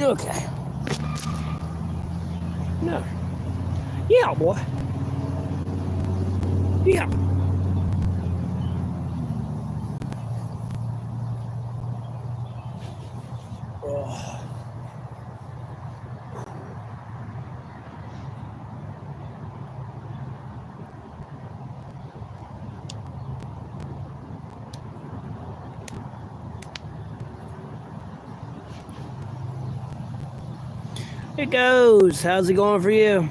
Okay. No. Yeah, boy. Yeah. Oh. It goes. How's it going for you?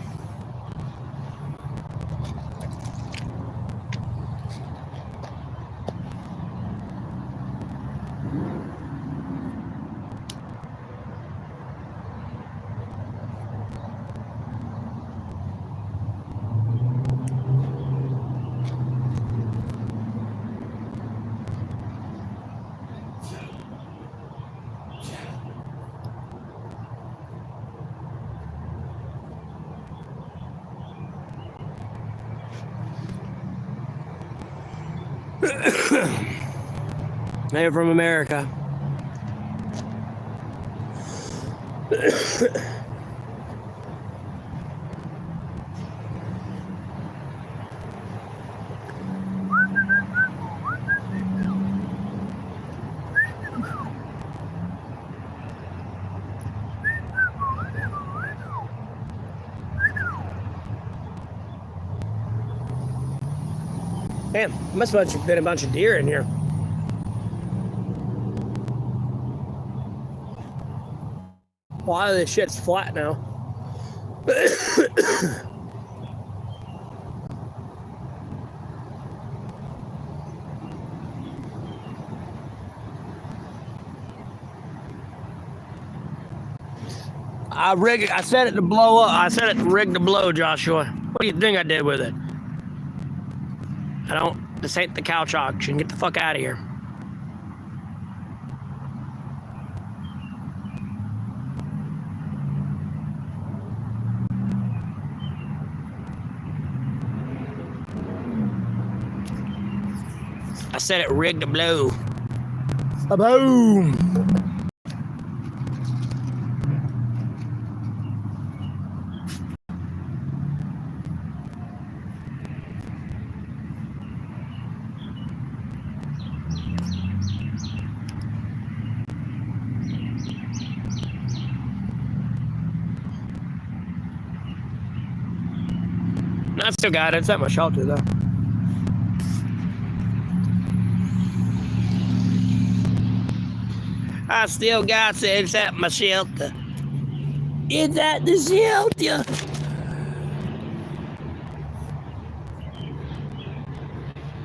Hey, from America. Damn, must have been a bunch of deer in here. A lot of this shit's flat now. I set it to blow up. I set it to rig to blow, Joshua. What do you think I did with it? This ain't the couch auction. Get the fuck out of here. I said it rigged to blow. A boom. I still got it. It's at my shelter, though. I still got it. It's at my shelter. It's at the shelter.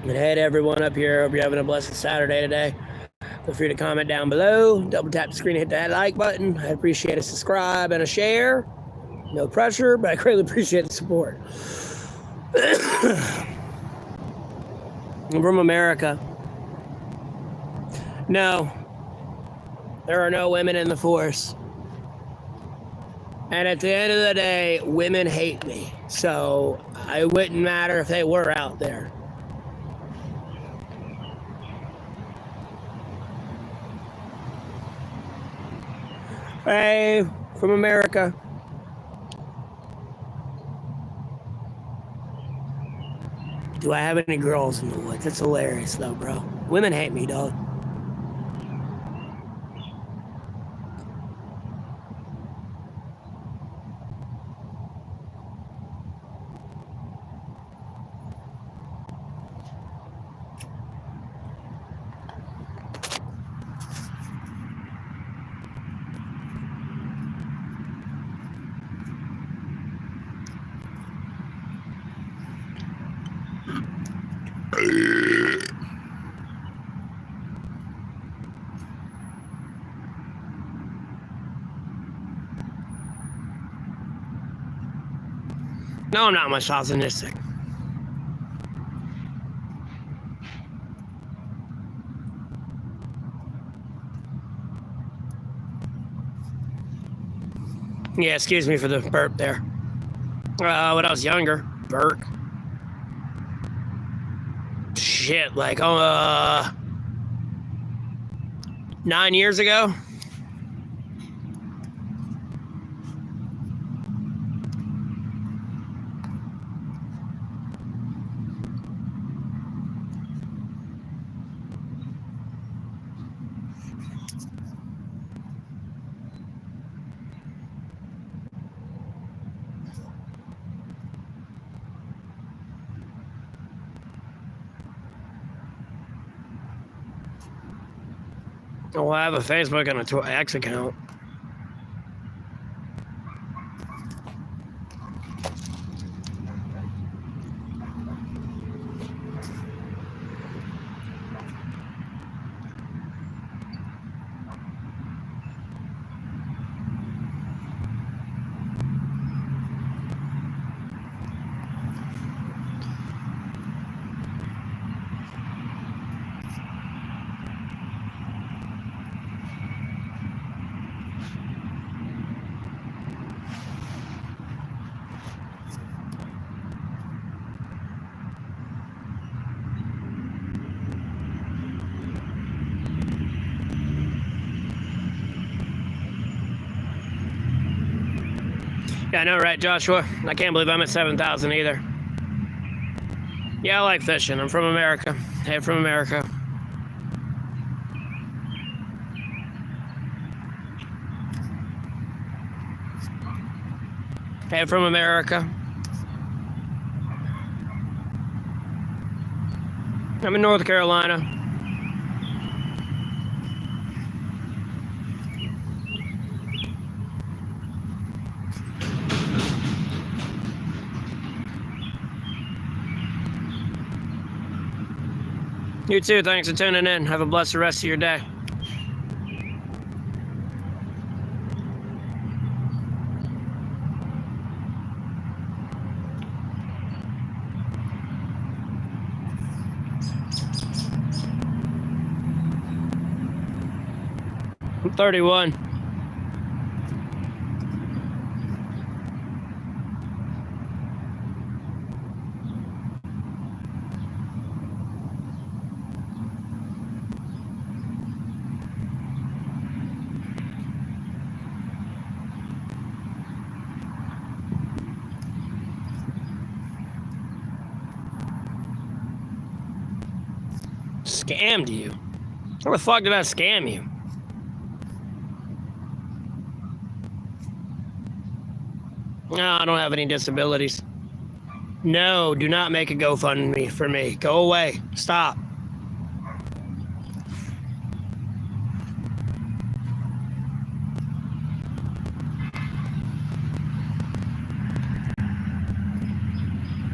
And hey to everyone up here. Hope you're having a blessed Saturday today. Feel free to comment down below. Double tap the screen and hit that like button. I appreciate a subscribe and a share. No pressure, but I greatly appreciate the support. I'm from America. No, there are no women in the force. And at the end of the day, women hate me. So it wouldn't matter if they were out there. Hey, from America. Do I have any girls in the woods? That's hilarious, though, bro. Women hate me, dog. No, I'm not misogynistic. Yeah, excuse me for the burp there. When I was younger, burp. Shit, like 9 years ago. Oh, I have a Facebook and a X account. Yeah, I know, right, Joshua? I can't believe I'm at 7,000 either. Yeah, I like fishing. I'm from America. Hey, from America. Hey, from America. I'm in North Carolina. You too. Thanks for tuning in. Have a blessed rest of your day. I'm 31. Scammed you? How the fuck did I scam you? No, I don't have any disabilities. No, do not make a GoFundMe for me. Go away. Stop.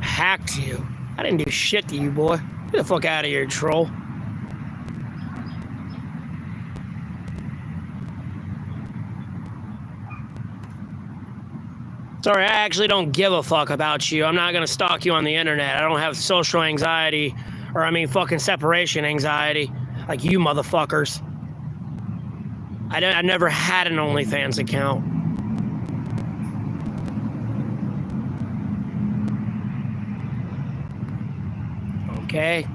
Hacked you. I didn't do shit to you, boy. Get the fuck out of here, troll. Sorry, I actually don't give a fuck about you. I'm not gonna stalk you on the internet. I don't have social anxiety, or fucking separation anxiety, like you motherfuckers. I never had an OnlyFans account. Okay.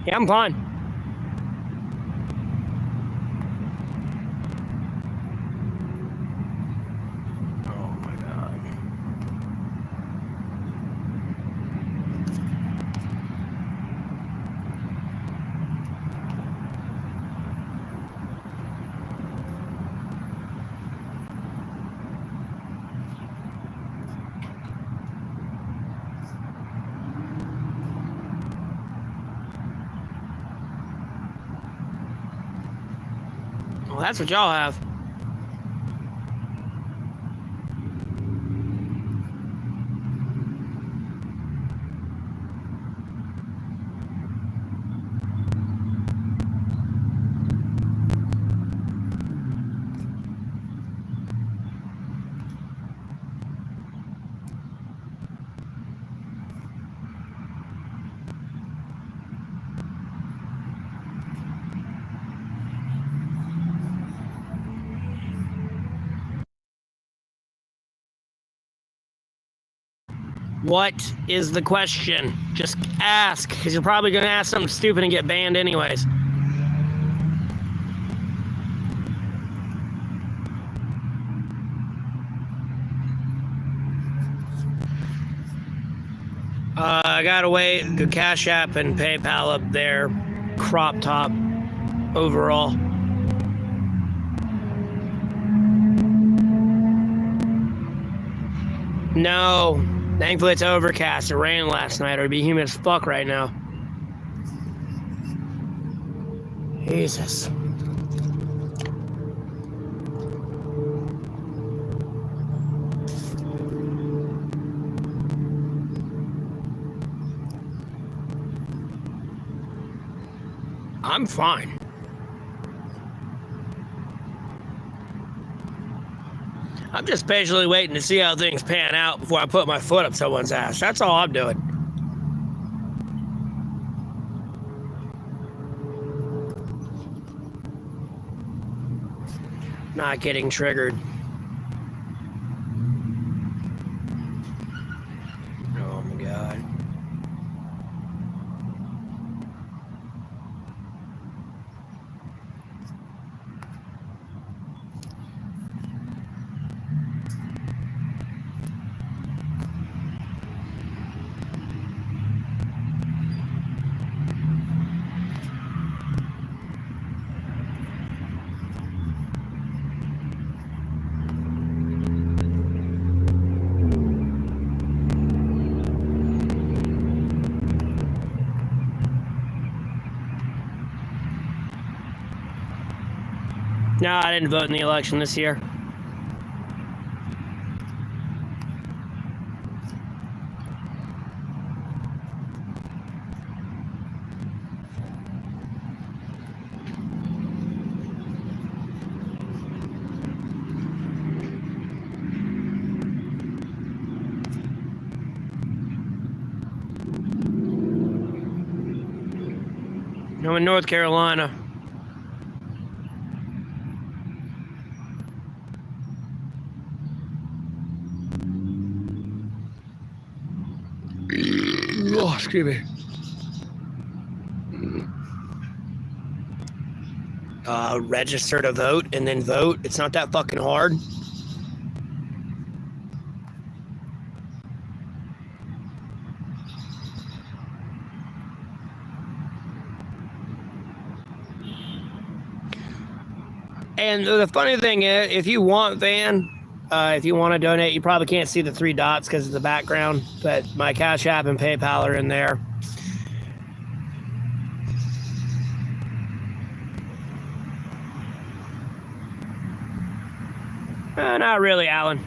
Yeah, I'm fine. Well, that's what y'all have. What is the question? Just ask, because you're probably going to ask something stupid and get banned anyways. I gotta wait. The Cash App and PayPal up there. Crop top overall. No. Thankfully it's overcast. It rained last night. It would be humid as fuck right now. Jesus. I'm fine. I'm just patiently waiting to see how things pan out before I put my foot up someone's ass. That's all I'm doing. Not getting triggered. Oh my God. No, I didn't vote in the election this year. I'm in North Carolina. Oh, excuse me. Register to vote and then vote. It's not that fucking hard. And the funny thing is, if you want, Van, if you want to donate, you probably can't see the 3 dots because of the background, but my Cash App and PayPal are in there. Not really, Alan.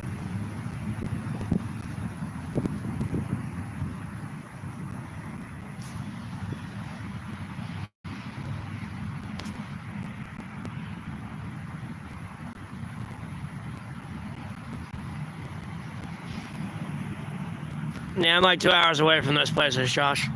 Yeah, I'm like 2 hours away from those places, Josh.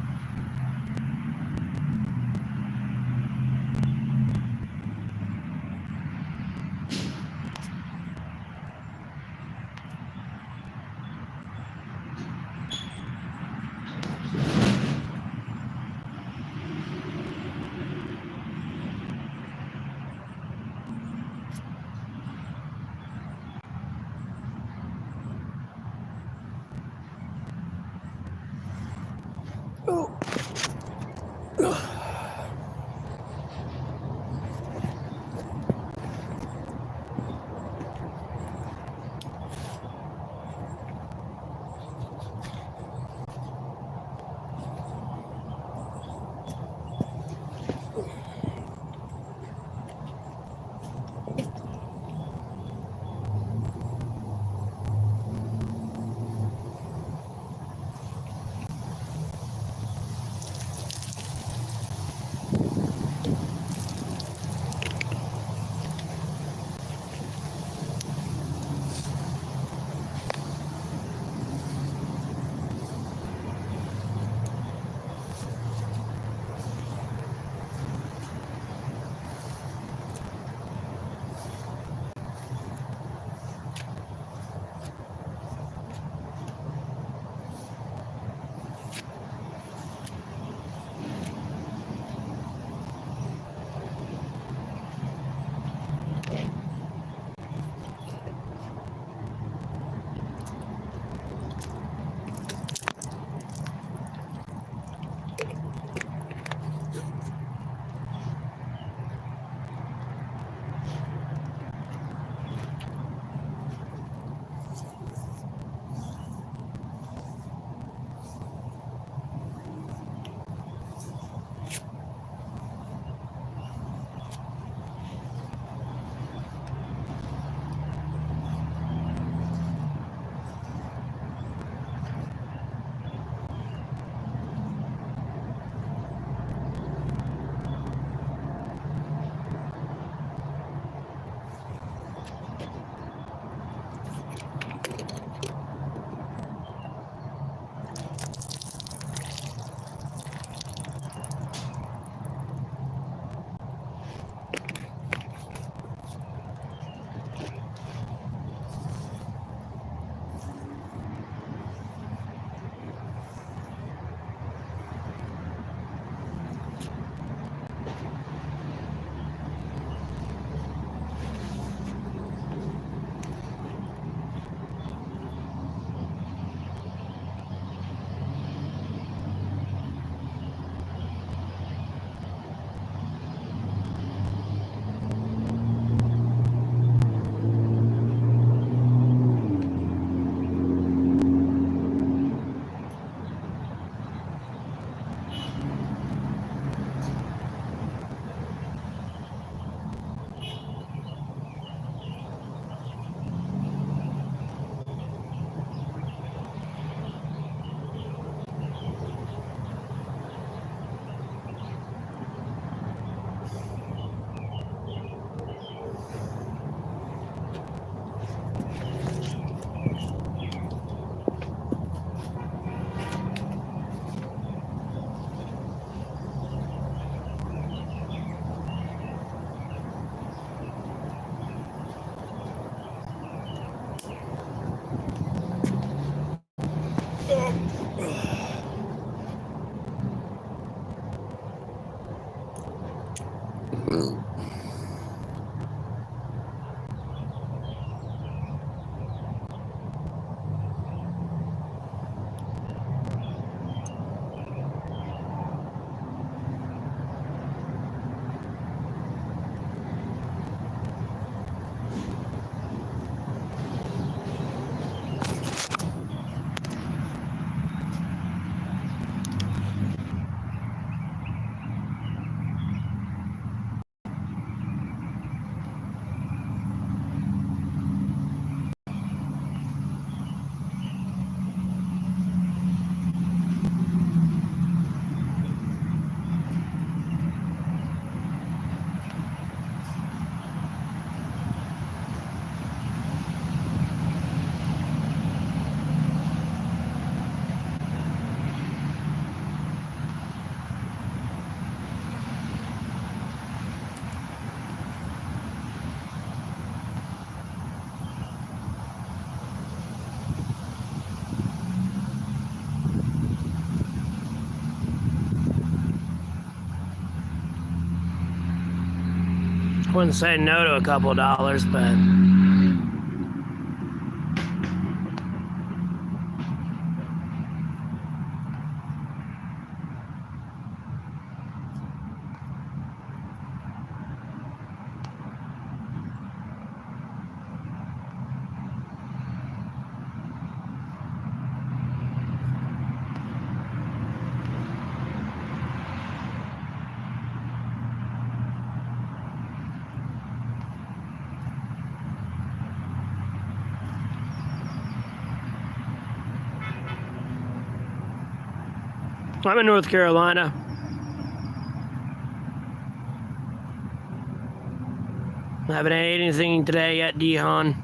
Wouldn't say no to a couple of dollars, but I'm in North Carolina. I haven't had anything today yet, Dion.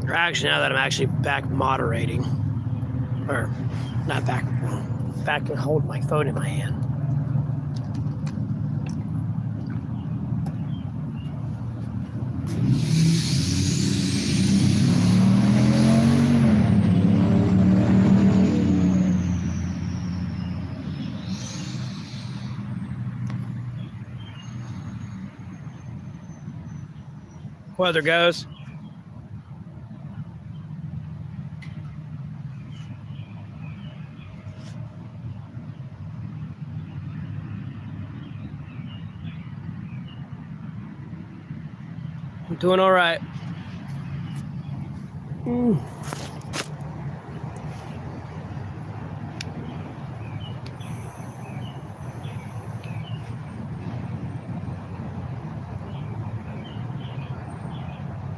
Or actually, now that I'm actually back moderating, or not back and hold my phone in my hand. Weather goes. I'm doing all right.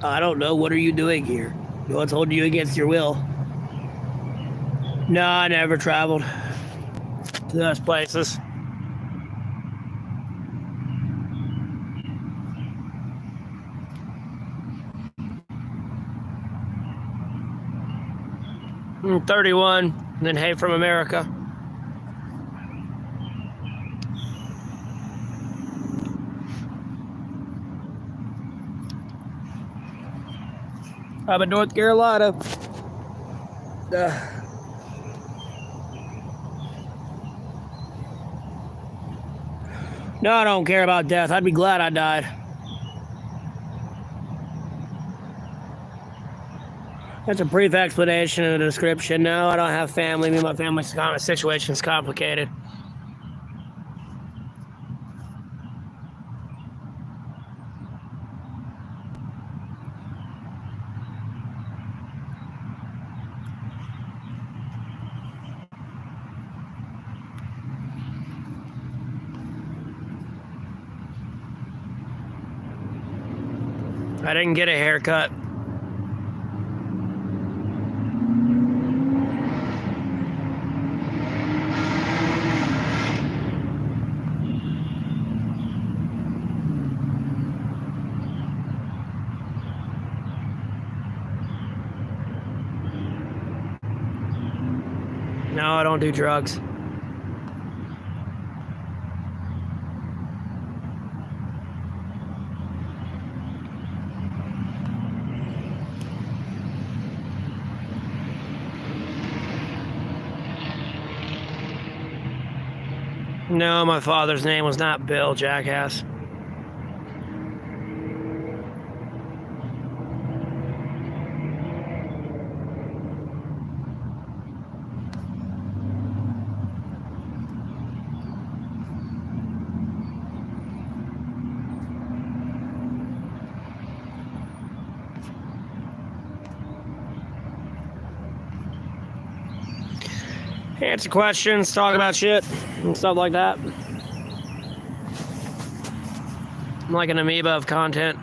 I don't know. What are you doing here? No one's holding you against your will. No, I never traveled to those places. I'm 31, and then hey from America. I'm in North Carolina. No, I don't care about death. I'd be glad I died. That's a brief explanation and a description. No, I don't have family. Me and my family's situation is complicated. I didn't get a haircut. No, I don't do drugs. I No, my father's name was not Bill, jackass. Answer questions, talk about shit, and stuff like that. I'm like an amoeba of content.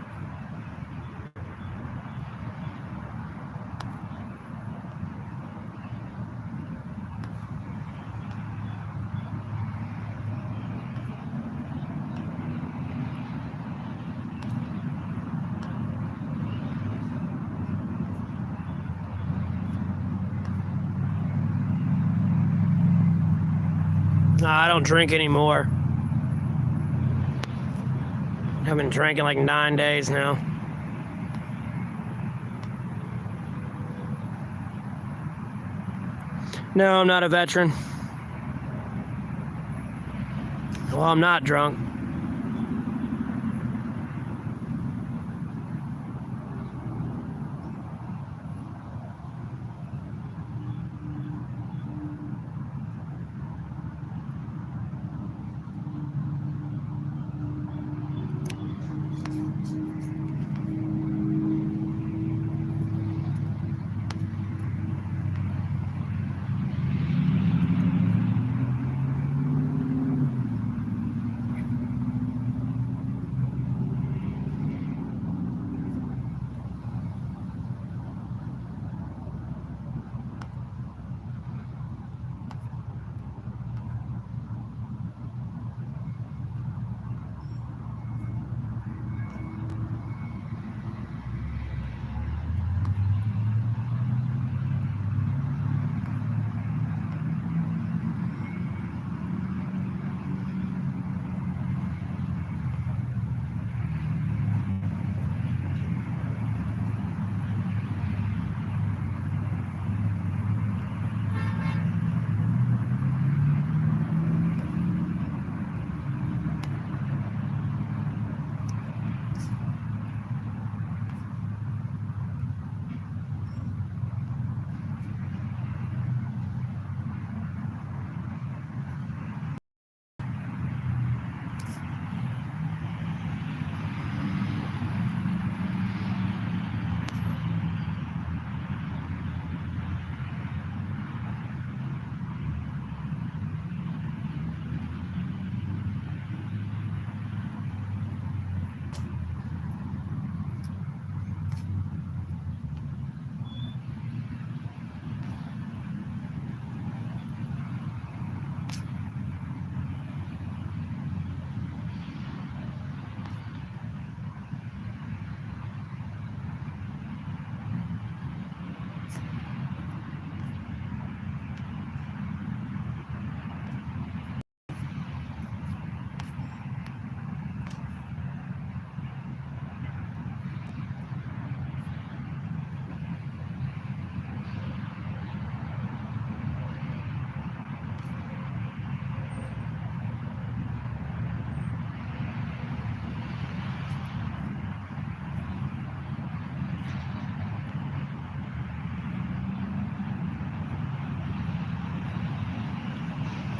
I don't drink anymore. I've been drinking like 9 days now. No, I'm not a veteran. Well, I'm not drunk.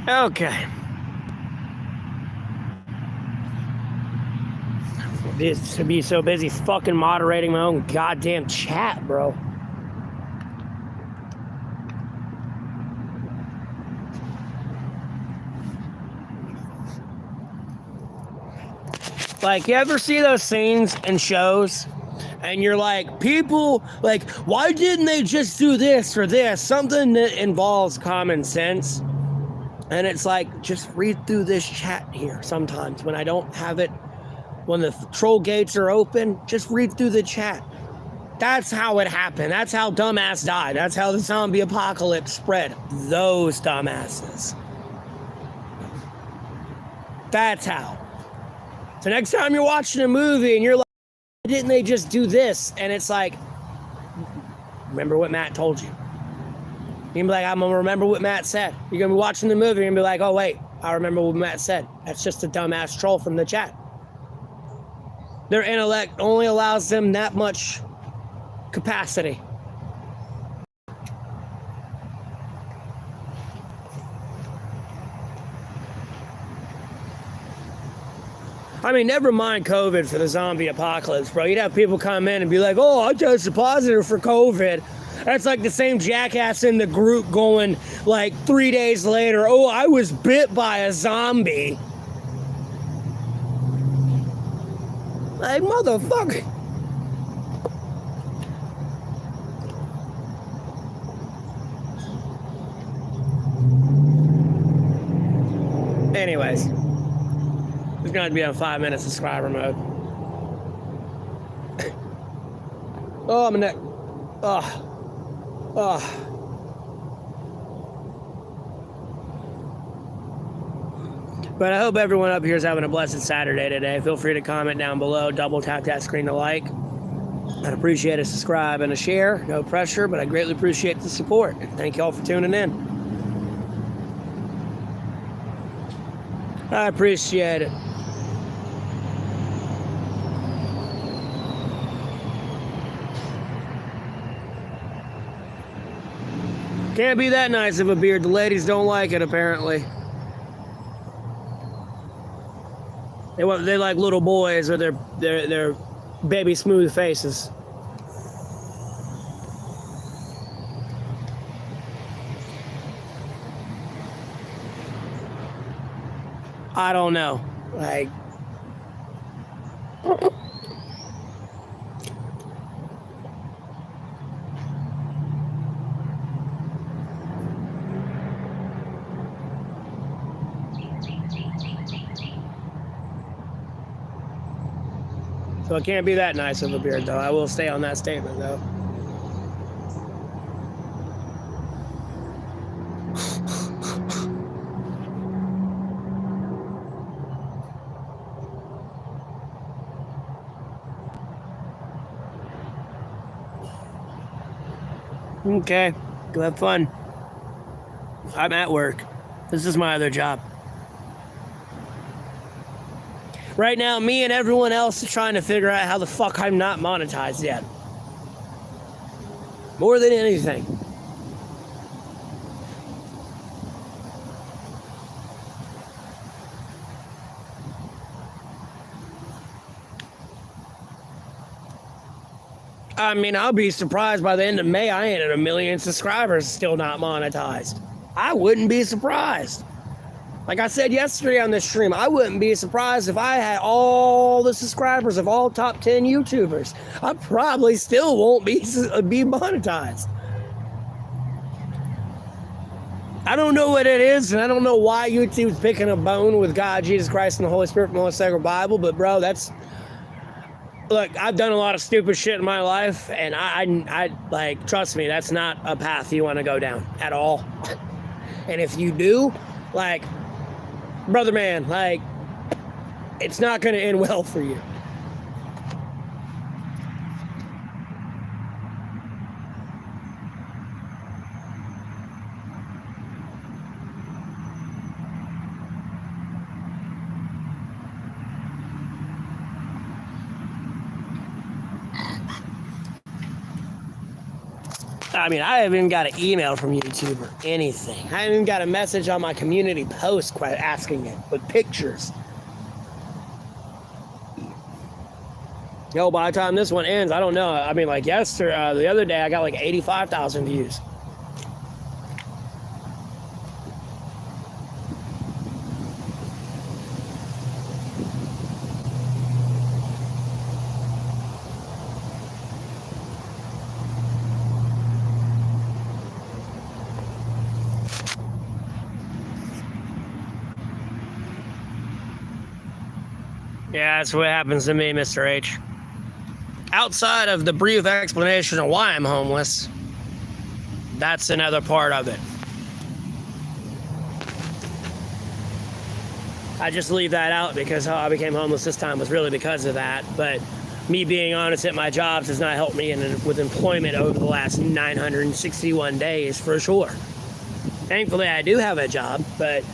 Okay. This to be so busy fucking moderating my own goddamn chat, bro. Like, you ever see those scenes in shows? And you're like, people, like, why didn't they just do this or this? Something that involves common sense. And it's like, just read through this chat here sometimes when I don't have it. When the troll gates are open, just read through the chat. That's how it happened. That's how dumbass died. That's how the zombie apocalypse spread. Those dumbasses. That's how. So next time you're watching a movie and you're like, why didn't they just do this? And it's like, remember what Matt told you. You're gonna be like, I'm gonna remember what Matt said. You're gonna be watching the movie and be like, oh wait, I remember what Matt said. That's just a dumbass troll from the chat. Their intellect only allows them that much capacity. I mean, never mind COVID for the zombie apocalypse, bro. You'd have people come in and be like, oh, I tested positive for COVID. That's like the same jackass in the group going like 3 days later, oh, I was bit by a zombie. Like, motherfucker. Anyways. It's going to be on 5-minute subscriber mode. Oh, my neck. But I hope everyone up here is having a blessed Saturday today. Feel free to comment down below. Double tap that screen to like. I'd appreciate a subscribe and a share. No pressure, but I greatly appreciate the support. Thank you all for tuning in. I appreciate it. Can't be that nice of a beard. The ladies don't like it, apparently. They like little boys or their baby smooth faces. I don't know. Like, so it can't be that nice of a beard, though. I will stay on that statement, though. Okay, go have fun. I'm at work. This is my other job. Right now, me and everyone else is trying to figure out how the fuck I'm not monetized yet. More than anything. I mean, I'll be surprised by the end of May I ain't at 1 million subscribers still not monetized. I wouldn't be surprised. Like I said yesterday on this stream, I wouldn't be surprised if I had all the subscribers of all top 10 YouTubers. I probably still won't be monetized. I don't know what it is, and I don't know why YouTube's picking a bone with God, Jesus Christ, and the Holy Spirit from the Holy Sacred Bible, but bro, that's... Look, I've done a lot of stupid shit in my life, and I like, trust me, that's not a path you want to go down at all. And if you do, like... Brother man, like, it's not going to end well for you. I mean, I haven't even got an email from YouTube or anything. I haven't even got a message on my community post quite asking it, with pictures. Yo, by the time this one ends, I don't know. I mean, like yesterday, the other day, I got like 85,000 views. Yeah, that's what happens to me, Mr. H. Outside of the brief explanation of why I'm homeless, that's another part of it. I just leave that out because how I became homeless this time was really because of that. But me being honest at my jobs has not helped me with employment over the last 961 days for sure. Thankfully, I do have a job, but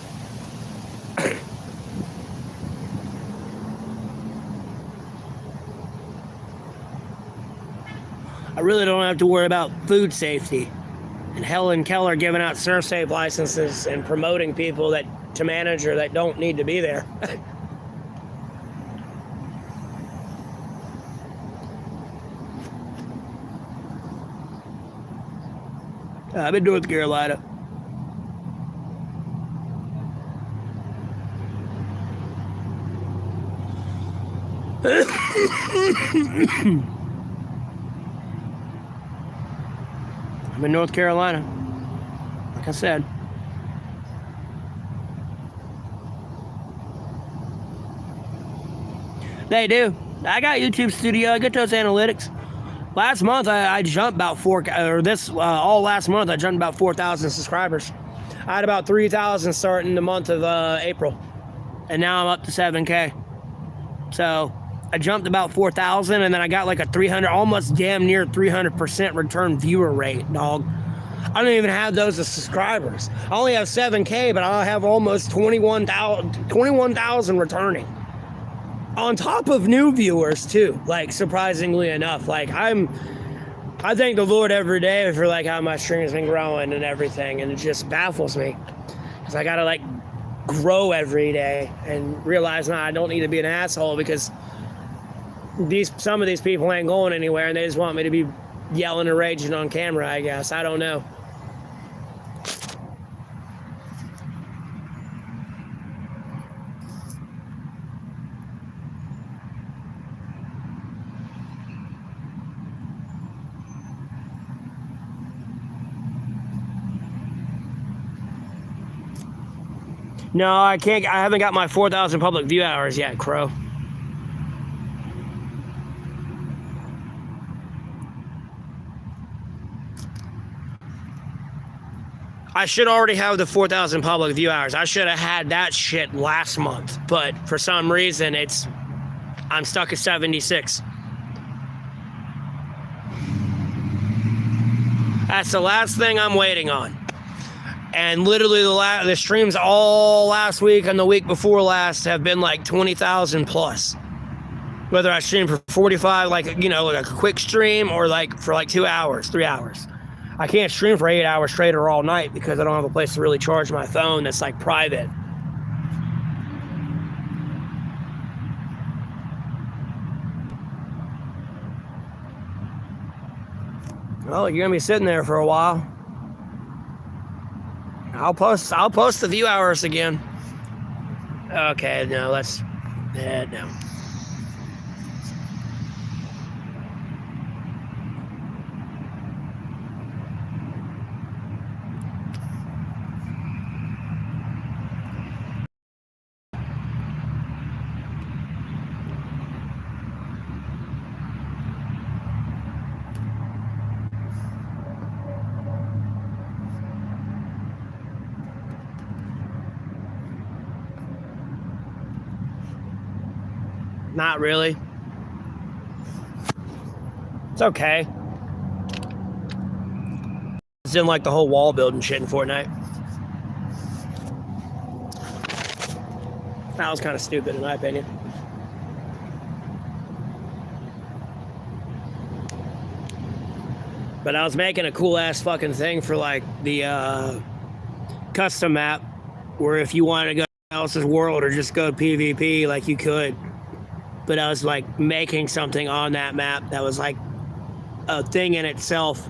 I really don't have to worry about food safety. And Helen Keller giving out ServSafe licenses and promoting people that to manager that don't need to be there. I'm in North Carolina. I'm in North Carolina. Like I said. They do. I got YouTube Studio. I get those analytics. Last month, I jumped about all last month, I jumped about 4,000 subscribers. I had about 3,000 starting the month of April. And now I'm up to 7K. So I jumped about 4,000, and then I got like a 300, almost damn near 300% return viewer rate, dog. I don't even have those as subscribers. I only have 7K, but I have almost 21,000 returning. On top of new viewers too, like surprisingly enough. Like I thank the Lord every day for like how my stream has been growing and everything, and it just baffles me because I gotta like grow every day and realize now I don't need to be an asshole because some of these people ain't going anywhere and they just want me to be yelling and raging on camera. I guess I don't know. No, I can't. I haven't got my 4,000 public view hours yet, Crow. I should already have the 4,000 public view hours. I should have had that shit last month, but for some reason, I'm stuck at 76. That's the last thing I'm waiting on. And literally the streams all last week and the week before last have been like 20,000 plus. Whether I stream for 45, like a quick stream, or like for like 2 hours, 3 hours. I can't stream for 8 hours straight or all night because I don't have a place to really charge my phone that's like private. Well, you're gonna be sitting there for a while. I'll post the view hours again. Okay, no, no. Not really. It's okay. It's in like the whole wall building shit in Fortnite. That was kind of stupid in my opinion. But I was making a cool ass fucking thing for like the custom map where if you wanted to go to else's world or just go PvP, like you could. But I was like making something on that map that was like a thing in itself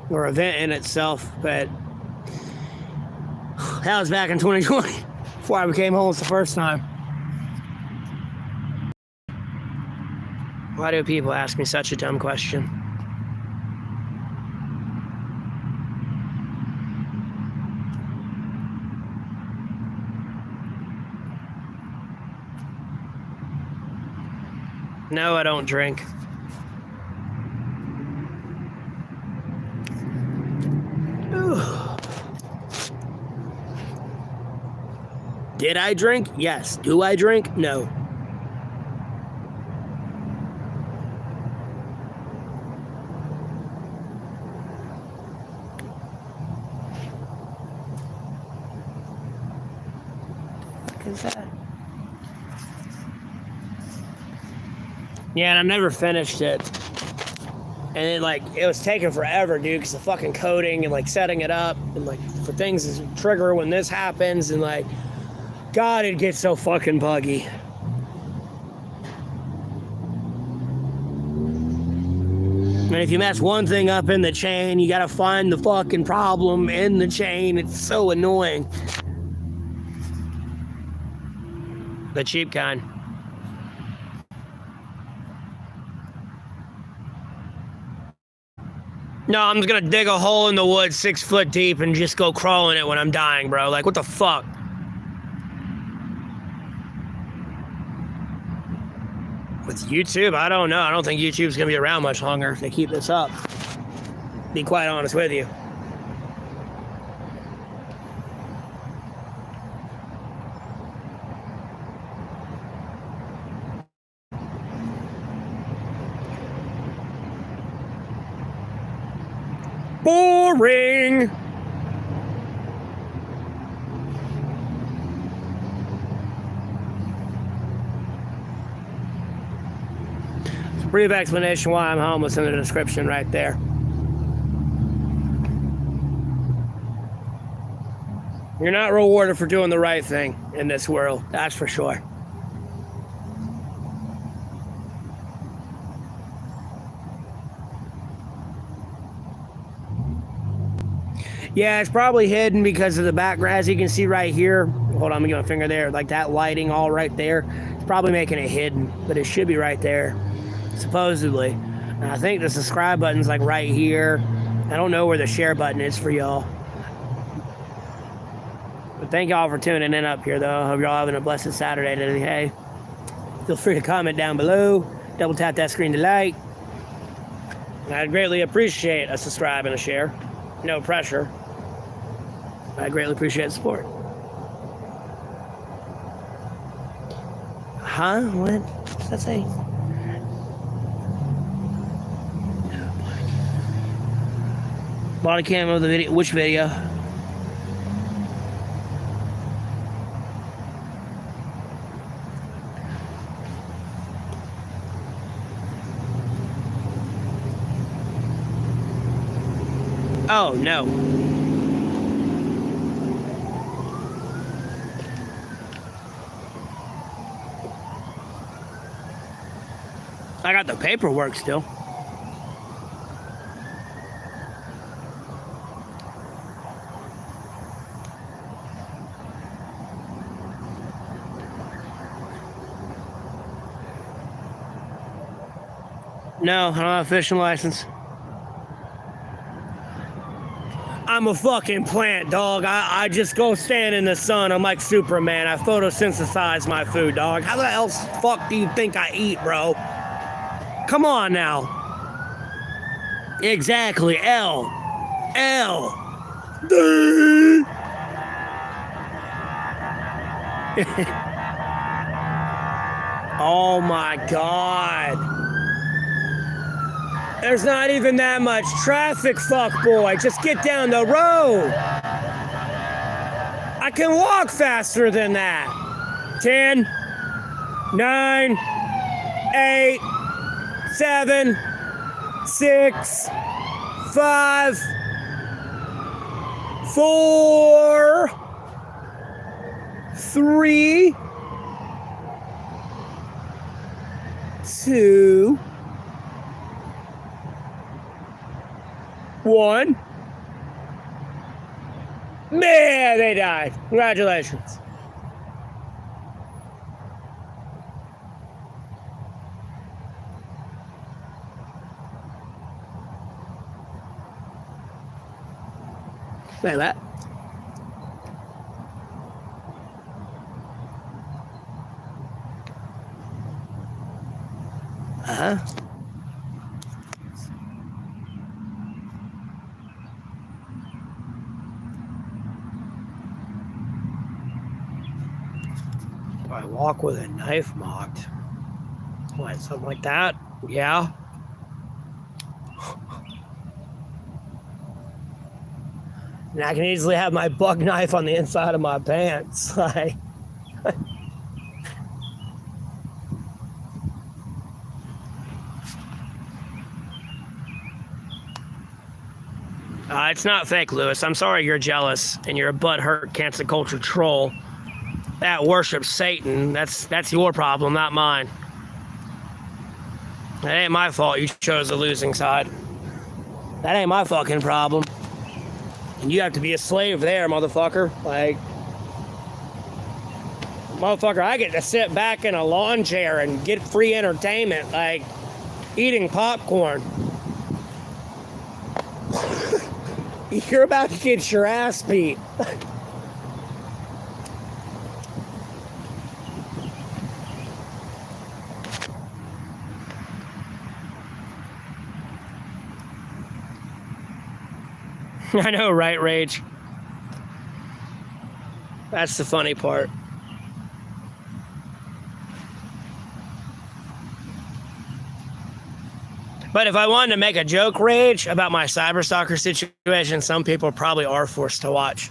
or event in itself. But that was back in 2020 before I became homeless the first time. Why do people ask me such a dumb question? No, I don't drink. Did I drink? Yes. Do I drink? No. is that? Yeah, and I never finished it. And it was taking forever, dude, because the fucking coding and setting it up and for things to trigger when this happens and God, it gets so fucking buggy. And if you mess one thing up in the chain, you gotta find the fucking problem in the chain. It's so annoying. The cheap kind. No, I'm just gonna dig a hole in the woods 6 foot deep and just go crawl in it when I'm dying, bro. What the fuck? With YouTube, I don't know. I don't think YouTube's gonna be around much longer if they keep this up. Be quite honest with you. Boring. Brief explanation why I'm homeless in the description right there. You're not rewarded for doing the right thing in this world, that's for sure. Yeah, it's probably hidden because of the background. As you can see right here, hold on, I'm gonna get my finger there, that lighting all right there. It's probably making it hidden, but it should be right there, supposedly. And I think the subscribe button's right here. I don't know where the share button is for y'all. But thank y'all for tuning in up here, though. Hope y'all having a blessed Saturday today. Hey, feel free to comment down below. Double tap that screen to like. And I'd greatly appreciate a subscribe and a share. No pressure. I greatly appreciate the support. Huh? What? What's that say? Body cam of the video. Which video? Oh, no. I got the paperwork still. No, I don't have a fishing license. I'm a fucking plant, dog. I just go stand in the sun. I'm like Superman. I photosynthesize my food, dog. How the hell fuck do you think I eat, bro? Come on now. Exactly. L. D. Oh my God. There's not even that much traffic, fuckboy. Just get down the road. I can walk faster than that. 10, 9, 8, 7, 6, 5, 4, 3, 2, 1. Man, they died. Congratulations. Like that. Uh-huh. Do I walk with a knife mocked? What, something like that? Yeah. And I can easily have my buck knife on the inside of my pants. It's not fake, Lewis. I'm sorry you're jealous and you're a butthurt cancel culture troll that worships Satan. That's your problem, not mine. That ain't my fault you chose the losing side. That ain't my fucking problem. And you have to be a slave there, motherfucker. Like, motherfucker, I get to sit back in a lawn chair and get free entertainment, like eating popcorn. You're about to get your ass beat. I know, right, Rage? That's the funny part. But if I wanted to make a joke, Rage, about my cyberstalker situation, some people probably are forced to watch.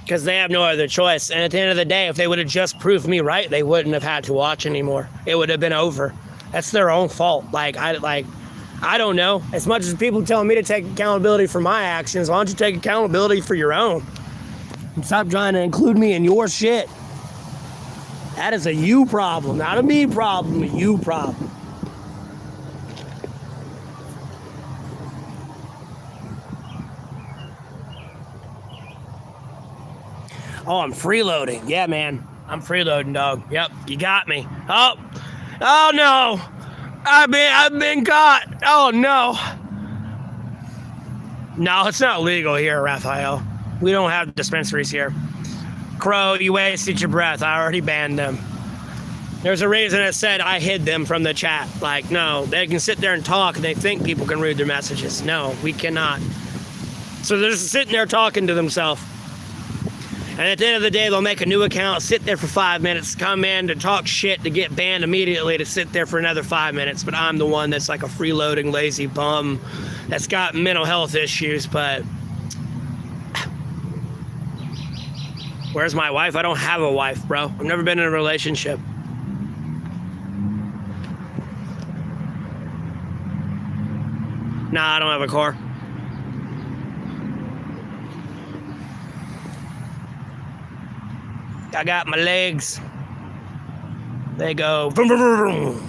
Because they have no other choice. And at the end of the day, if they would have just proved me right, they wouldn't have had to watch anymore. It would have been over. That's their own fault. I don't know. As much as people telling me to take accountability for my actions, why don't you take accountability for your own? And stop trying to include me in your shit. That is a you problem, not a me problem, a you problem. Oh, I'm freeloading. Yeah, man. I'm freeloading, dog. Yep, you got me. Oh no. I've been caught. Oh no. No, it's not legal here, Raphael. We don't have dispensaries here. Crow, you wasted your breath. I already banned them. There's a reason it said I hid them from the chat. Like, no, they can sit there and talk and they think people can read their messages. No, we cannot. So they're just sitting there talking to themselves. And at the end of the day, they'll make a new account, sit there for 5 minutes, come in to talk shit, to get banned immediately, to sit there for another 5 minutes. But I'm the one that's like a freeloading, lazy bum that's got mental health issues. But where's my wife? I don't have a wife, bro. I've never been in a relationship. Nah, I don't have a car. I got my legs. They go vroom, vroom, vroom.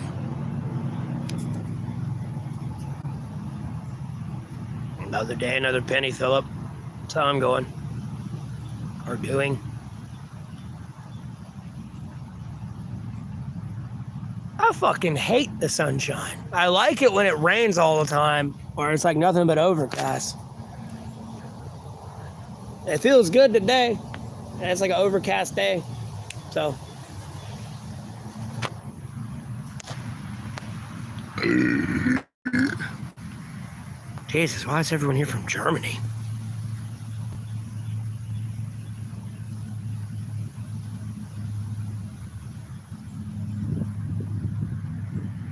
Another day, another penny, Philip. That's how I'm going. Or doing. I fucking hate the sunshine. I like it when it rains all the time, or it's like nothing but overcast. It feels good today. And it's like an overcast day, so. Jesus, why is everyone here from Germany?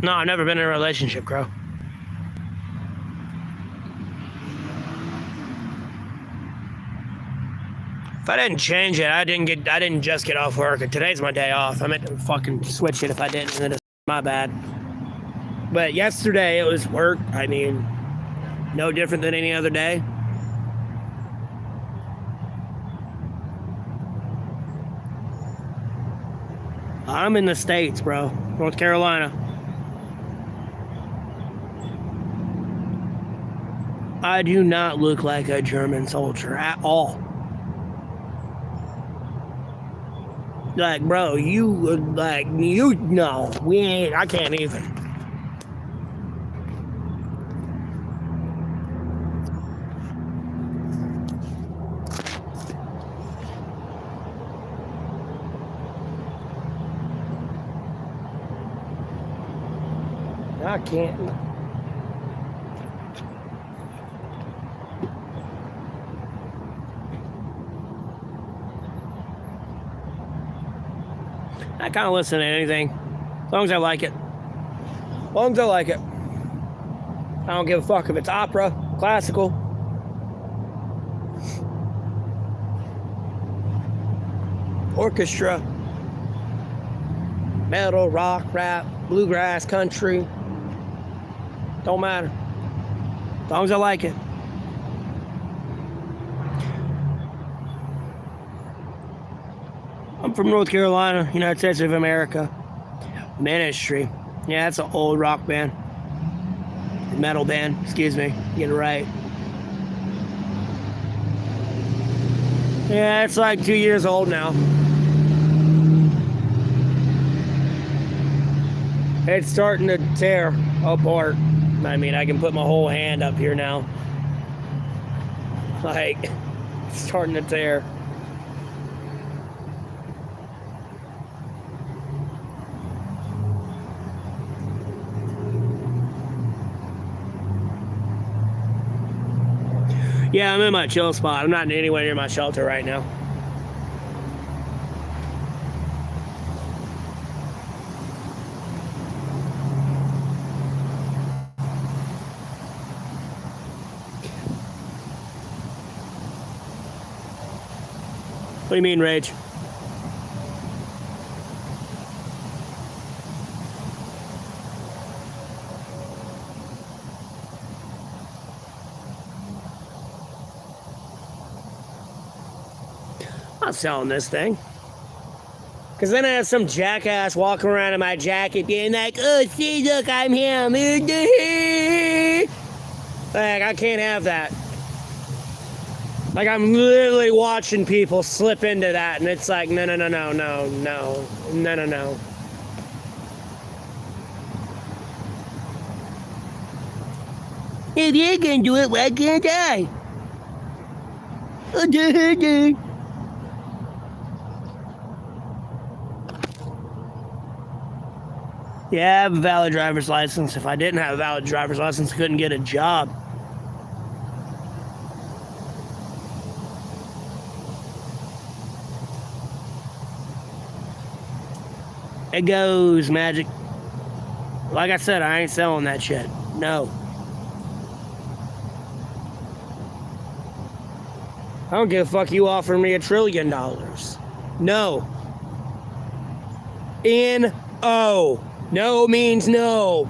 No, I've never been in a relationship, Crow. If I didn't change it, I didn't just get off work. Today's my day off. I meant to fucking switch it if I didn't, and then it's my bad. But yesterday it was work. I mean, no different than any other day. I'm in the States, bro. North Carolina. I do not look like a German soldier at all. Like, bro, no, we ain't, I can't even. I can't. I kind of listen to anything, as long as I like it. As long as I like it. I don't give a fuck if it's opera, classical. orchestra, metal, rock, rap, bluegrass, country. Don't matter. As long as I like it. I'm from North Carolina, United States of America. Ministry. Yeah, that's an old rock band. Metal band, excuse me. Get it right. Yeah, it's like 2 years old now. It's starting to tear apart. I mean, I can put my whole hand up here now. Like, it's starting to tear. Yeah, I'm in my chill spot. I'm not anywhere near my shelter right now. What do you mean, Rage? I'm not selling this thing. Because then I have some jackass walking around in my jacket being like, oh, see, look, I'm him. Like, I can't have that. Like, I'm literally watching people slip into that, and it's like, no. If you can do it, why can't I? Yeah, I have a valid driver's license. If I didn't have a valid driver's license, I couldn't get a job. It goes, Magic. Like I said, I ain't selling that shit. No. I don't give a fuck you offering me $1 trillion. No. N-O. No means no.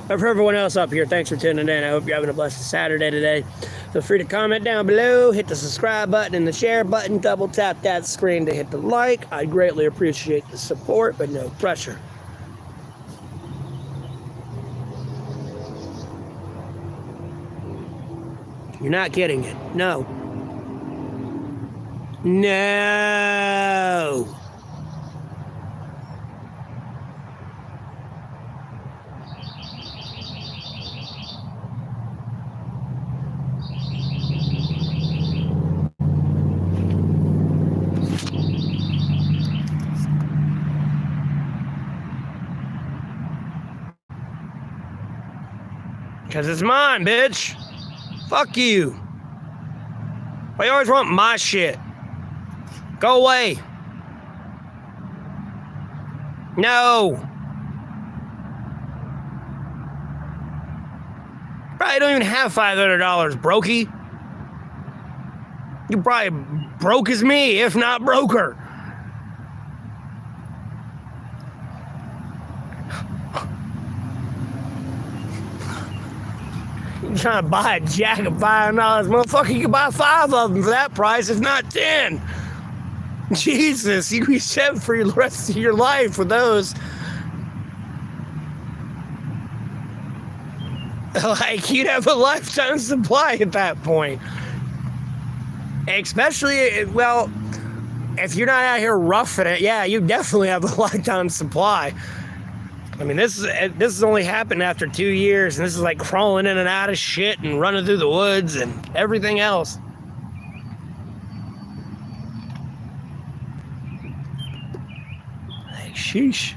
But for everyone else up here, thanks for tuning in. I hope you're having a blessed Saturday today. Feel free to comment down below, hit the subscribe button and the share button, double tap that screen to hit the like. I'd greatly appreciate the support, but no pressure. You're not getting it. No. No. Because it's mine, bitch. Fuck you. Why you always want my shit? Go away. No. Probably don't even have $500, brokey. You probably broke as me, if not broker. You trying to buy a jack of $500, motherfucker? You can buy 5 of them for that price, if not 10. Jesus, you be set for the rest of your life for those. Like, you'd have a lifetime supply at that point. Especially, well, if you're not out here roughing it, yeah, you definitely have a lifetime supply. I mean, this has only happened after 2 years, and this is like crawling in and out of shit and running through the woods and everything else. Sheesh.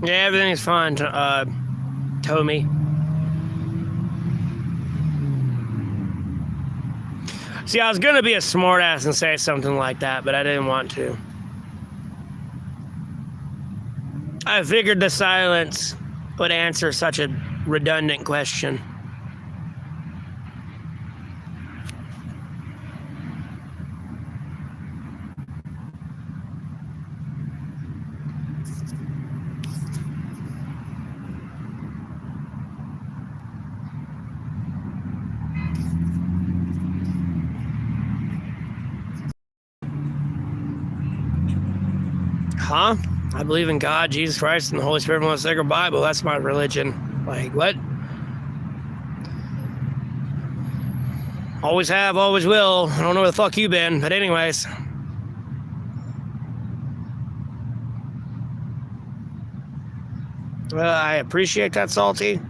Yeah, everything's fine, Tommy. See, I was going to be a smartass and say something like that, but I didn't want to. I figured the silence would answer such a redundant question. Huh? I believe in God, Jesus Christ, and the Holy Spirit, and the Sacred Bible. That's my religion. Like, what? Always have, always will. I don't know where the fuck you been, but anyways. Well, I appreciate that, Salty.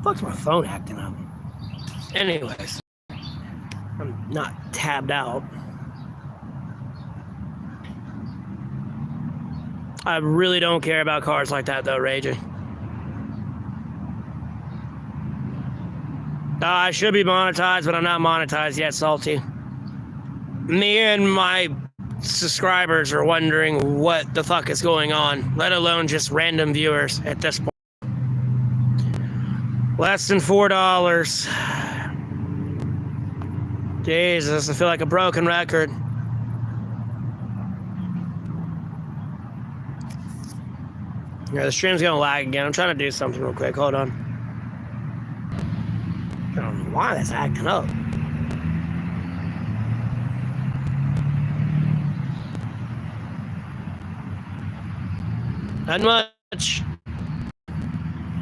Fuck's my phone acting up? Anyways, I'm not tabbed out. I really don't care about cars like that, though, Raging. I should be monetized, but I'm not monetized yet, Salty. Me and my subscribers are wondering what the fuck is going on, let alone just random viewers at this point. Less than $4. Jesus, I feel like a broken record. Yeah, the stream's gonna lag again. I'm trying to do something real quick. Hold on. I don't know why that's acting up. Not much.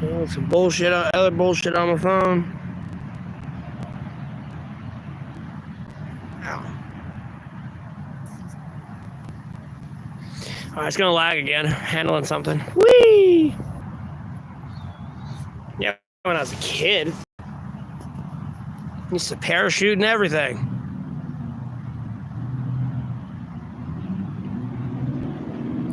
Oh, some bullshit, other bullshit on my phone. Ow. Alright, it's gonna lag again. Handling something. Whee! Yeah, when I was a kid, I used to parachute and everything.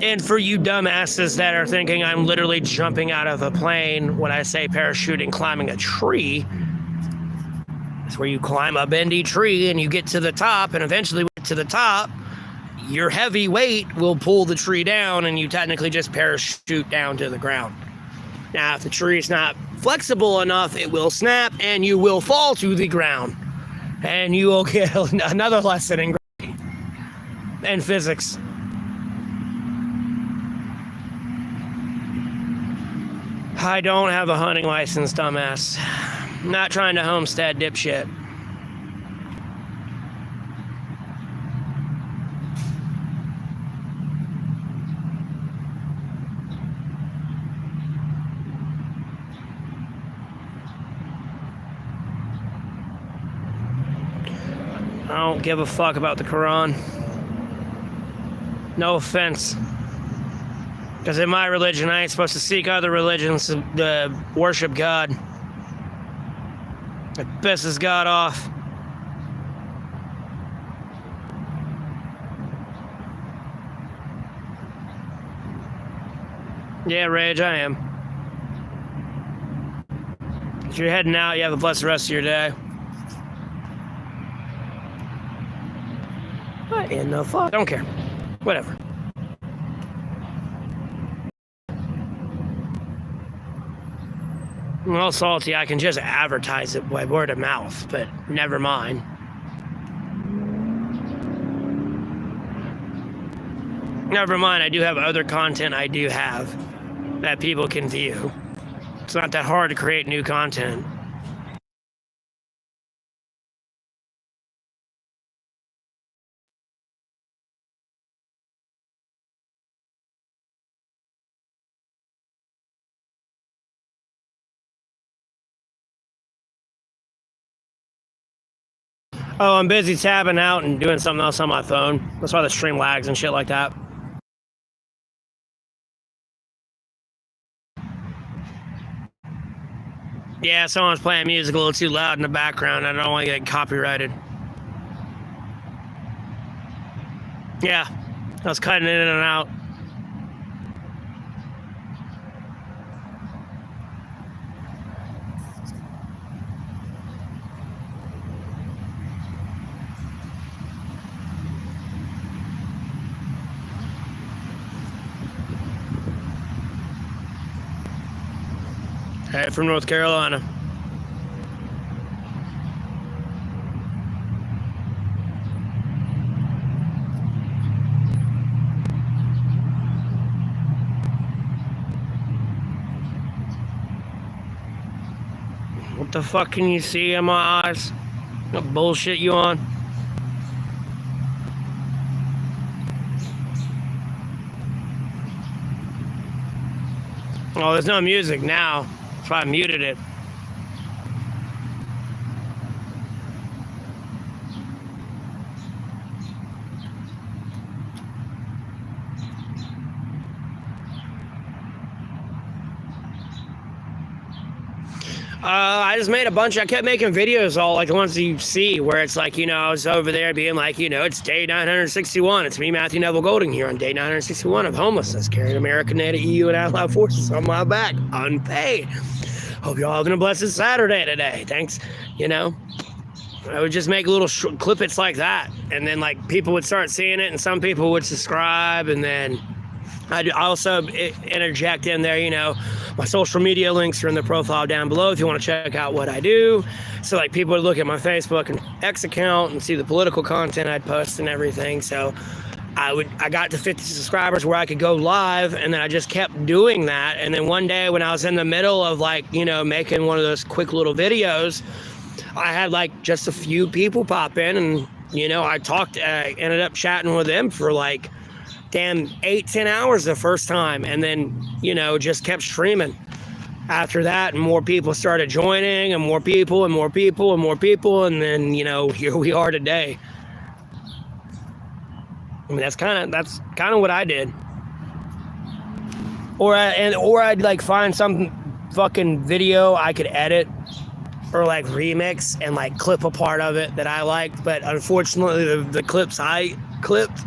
And for you dumbasses that are thinking I'm literally jumping out of a plane when I say parachuting, climbing a tree, it's where you climb a bendy tree and you get to the top, and eventually when you get to the top, your heavy weight will pull the tree down and you technically just parachute down to the ground. Now, if the tree is not flexible enough, it will snap and you will fall to the ground. And you will get another lesson in gravity and physics. I don't have a hunting license, dumbass. I'm not trying to homestead, dipshit. I don't give a fuck about the Quran. No offense. Because in my religion, I ain't supposed to seek other religions to worship God. It pisses God off. Yeah, Rage, I am. If you're heading out, you have a blessed rest of your day. What in the fuck? Don't care. Whatever. Well, Salty, I can just advertise it by word of mouth, but never mind. Never mind, I do have other content I do have that people can view. It's not that hard to create new content. Oh, I'm busy tabbing out and doing something else on my phone. That's why the stream lags and shit like that. Yeah, someone's playing music a little too loud in the background. I don't want to get copyrighted. Yeah, I was cutting in and out. Hey, from North Carolina. What the fuck can you see in my eyes? What bullshit you on? Oh, there's no music now. That's why I muted it. I just made a bunch. I kept making videos, all like the ones that you see, where it's like, I was over there being like, it's day 961. It's me, Matthew Neville Golding, here on day 961 of homelessness, carrying American, NATO, EU, and allied forces on my back, unpaid. Hope y'all having a blessed Saturday today. Thanks. I would just make little clippets like that, and then like people would start seeing it, and some people would subscribe, and then I'd also interject in there, my social media links are in the profile down below if you want to check out what I do. So like people would look at my Facebook and X account and see the political content I'd post and everything. So I got to 50 subscribers where I could go live, and then I just kept doing that. And then one day when I was in the middle of like, making one of those quick little videos, I had like just a few people pop in, and, I ended up chatting with them for like, damn 8-10 hours the first time, and then just kept streaming after that, and more people started joining, and more people and more people and more people, and then here we are today. I mean, that's kind of what I did. Or I'd like find some fucking video I could edit or like remix and like clip a part of it that I liked, but unfortunately the clips I clipped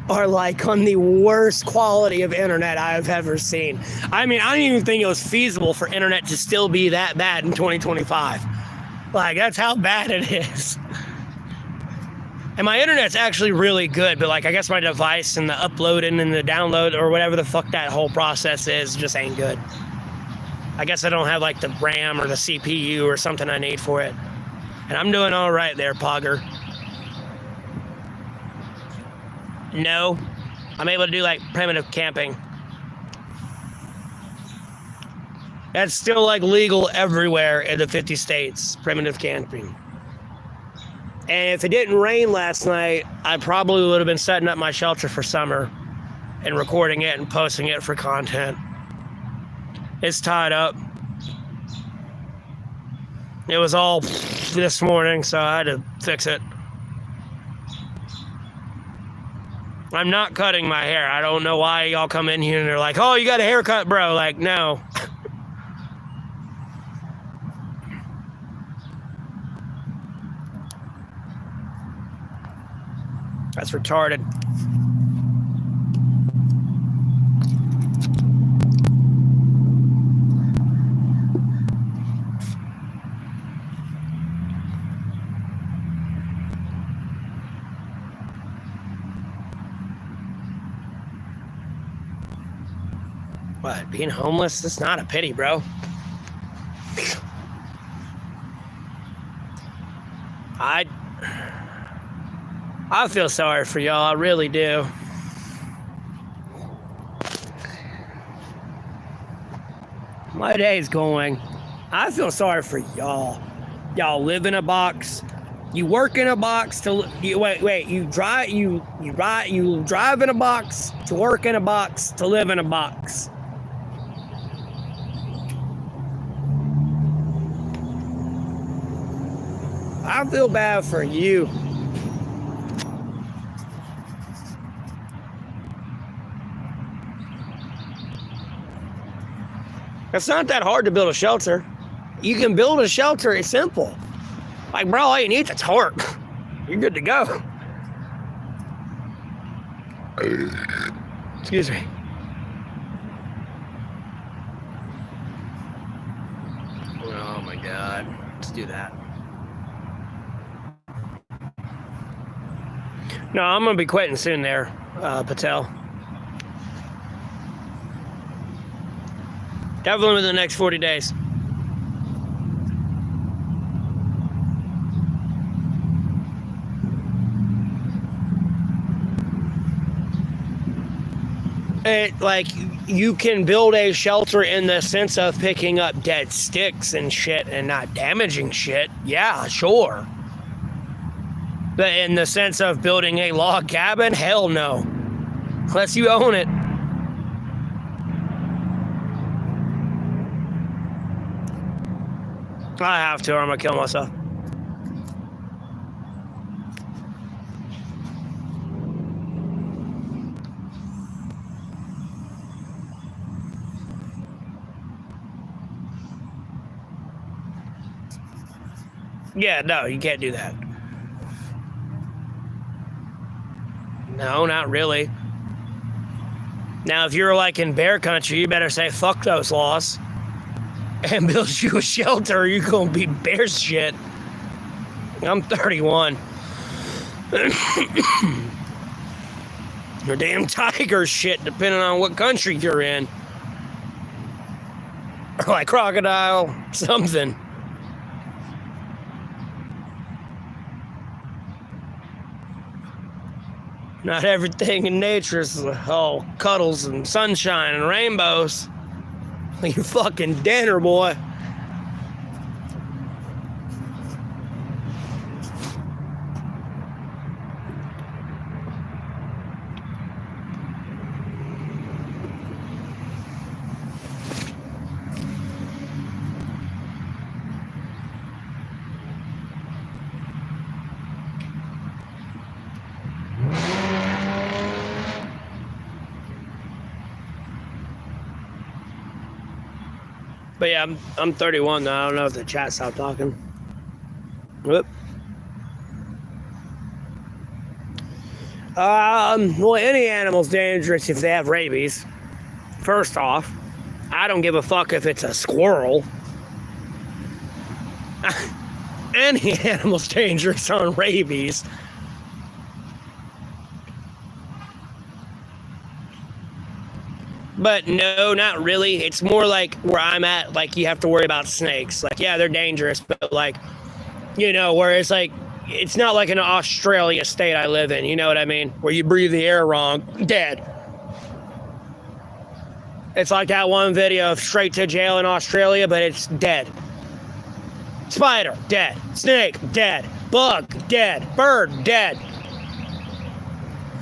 are like on the worst quality of internet I've ever seen. I mean, I don't even think it was feasible for internet to still be that bad in 2025. Like, that's how bad it is. And my internet's actually really good, but like, I guess my device and the uploading and the download or whatever the fuck that whole process is just ain't good. I guess I don't have like the RAM or the CPU or something I need for it. And I'm doing all right there, Pogger. No, I'm able to do like primitive camping. That's still like legal everywhere in the 50 states, primitive camping. And if it didn't rain last night, I probably would have been setting up my shelter for summer and recording it and posting it for content. It's tied up. It was all this morning, so I had to fix it. I'm not cutting my hair. I don't know why y'all come in here and they're like, oh, you got a haircut, bro. Like, no. That's retarded. What, being homeless? That's not a pity, bro. I feel sorry for y'all, I really do. My day's going. I feel sorry for y'all. Y'all live in a box. You work in a box to you drive in a box to work in a box to live in a box. I feel bad for you. It's not that hard to build a shelter. You can build a shelter, it's simple. Like, bro, all you need is a tarp. You're good to go. Excuse me. Oh my God. Let's do that. No, I'm going to be quitting soon there, Patel. Definitely within the next 40 days. Like, you can build a shelter in the sense of picking up dead sticks and shit and not damaging shit. Yeah, sure. But in the sense of building a log cabin, hell no. Unless you own it. I have to, or I'm gonna kill myself. Yeah, no, you can't do that. No, not really. Now, if you're like in bear country, you better say fuck those laws and build you a shelter, or you're gonna be bear shit. I'm 31. Or damn tiger shit, depending on what country you're in. Or like crocodile, something. Not everything in nature is all cuddles and sunshine and rainbows. You fucking dinner, boy. But yeah, I'm 31 now. I don't know if the chat stopped talking. Whoop. Well, any animal's dangerous if they have rabies. First off, I don't give a fuck if it's a squirrel. Any animal's dangerous on rabies. But no, not really. It's more like where I'm at, like you have to worry about snakes. Like, yeah, they're dangerous, but like, you know, where it's like, it's not like an Australia state I live in, you know what I mean? Where you breathe the air wrong, dead. It's like that one video of straight to jail in Australia, but it's dead. Spider, dead. Snake, dead. Bug, dead. Bird, dead.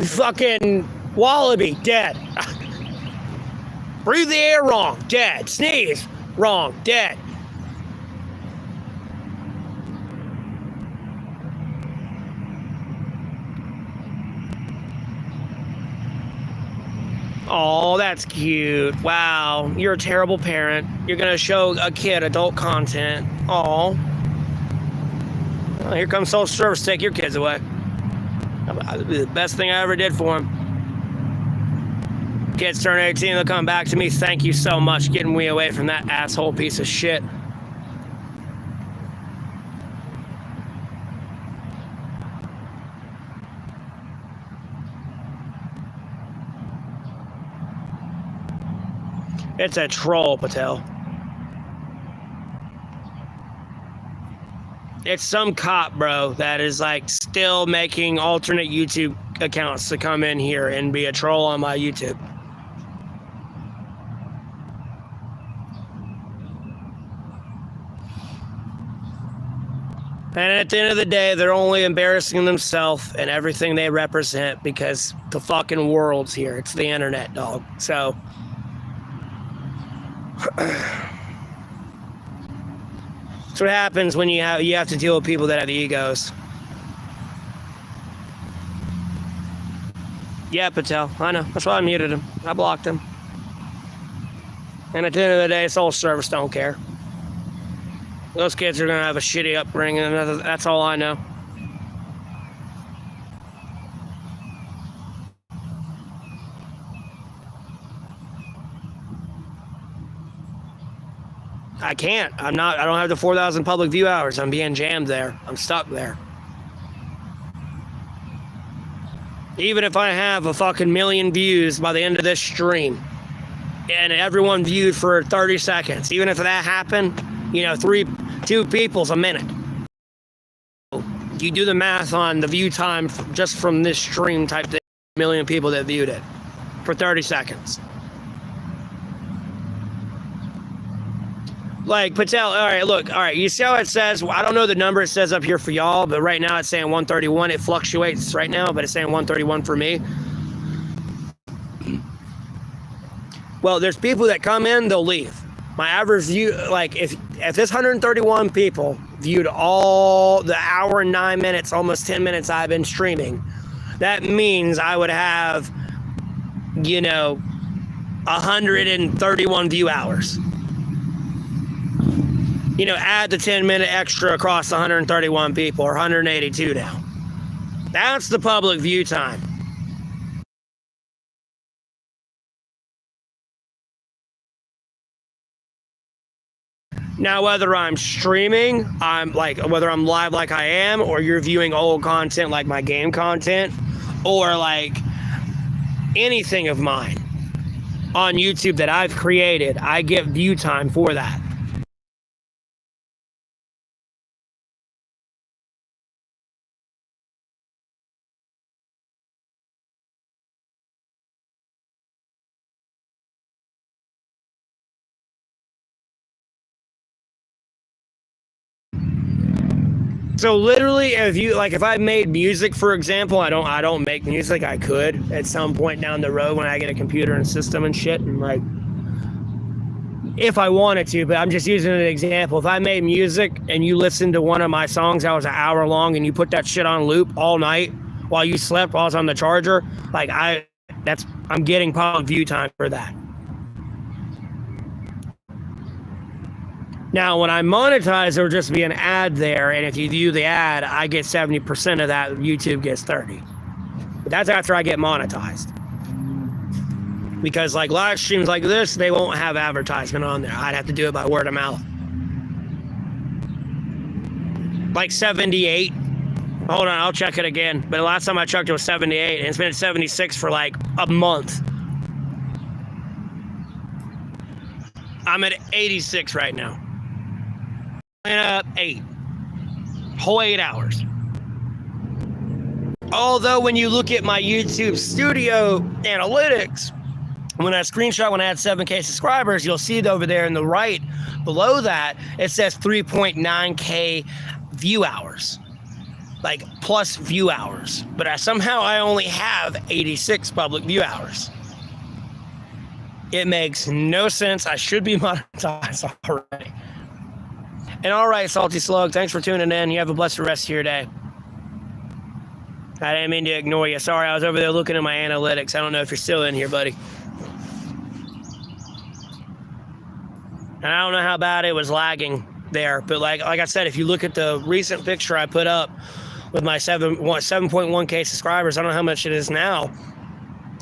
Fucking wallaby, dead. Breathe the air wrong, dead. Sneeze, wrong, dead. Oh, that's cute. Wow, you're a terrible parent. You're gonna show a kid adult content. Oh, here comes social service, take your kids away. That'd be the best thing I ever did for him. Kids turn 18, they'll come back to me. Thank you so much getting me away from that asshole piece of shit. It's a troll, Patel. It's some cop, bro, that is like still making alternate YouTube accounts to come in here and be a troll on my YouTube. And at the end of the day, they're only embarrassing themselves and everything they represent because the fucking world's here. It's the internet, dog. So, that's what happens when you have to deal with people that have egos. Yeah, Patel. I know. That's why I muted him. I blocked him. And at the end of the day, soul service don't care. Those kids are going to have a shitty upbringing, and that's all I know. I can't. I don't have the 4,000 public view hours. I'm being jammed there. I'm stuck there. Even if I have a fucking million views by the end of this stream, and everyone viewed for 30 seconds, even if that happened, you know, 2 people's a minute. You do the math on the view time just from this stream type thing, million people that viewed it for 30 seconds. Like, Patel, all right, look, all right, you see how it says, I don't know the number it says up here for y'all, but right now it's saying 131. It fluctuates right now, but it's saying 131 for me. Well, there's people that come in, they'll leave. My average view, like, if this 131 people viewed all the hour and 9 minutes, almost 10 minutes I've been streaming, that means I would have, you know, 131 view hours. You know, add the 10-minute extra across 131 people, or 182 now. That's the public view time. Now, whether I'm streaming, whether I'm live like I am, or you're viewing old content like my game content, or like anything of mine on YouTube that I've created, I get view time for that. So literally, if I made music, for example, I don't make music. I could at some point down the road when I get a computer and system and shit, and like, if I wanted to, but I'm just using an example. If I made music and you listened to one of my songs that was an hour long and you put that shit on loop all night while you slept while I was on the charger, like I'm getting public view time for that. Now, when I monetize, there'll just be an ad there, and if you view the ad, I get 70% of that, YouTube gets 30. But that's after I get monetized. Because like live streams like this, they won't have advertisement on there. I'd have to do it by word of mouth. Like 78. Hold on, I'll check it again. But the last time I checked, it was 78, and it's been at 76 for like a month. I'm at 86 right now. 8. Whole 8 hours. Although when you look at my YouTube studio analytics, when I screenshot when I had 7K subscribers, you'll see it over there in the right below that, it says 3.9K view hours. Like plus view hours. But somehow I only have 86 public view hours. It makes no sense. I should be monetized already. And all right, Salty Slug, thanks for tuning in. You have a blessed rest of your day. I didn't mean to ignore you. Sorry, I was over there looking at my analytics. I don't know if you're still in here, buddy. And I don't know how bad it was lagging there. But like I said, if you look at the recent picture I put up with my 7.1K subscribers, I don't know how much it is now.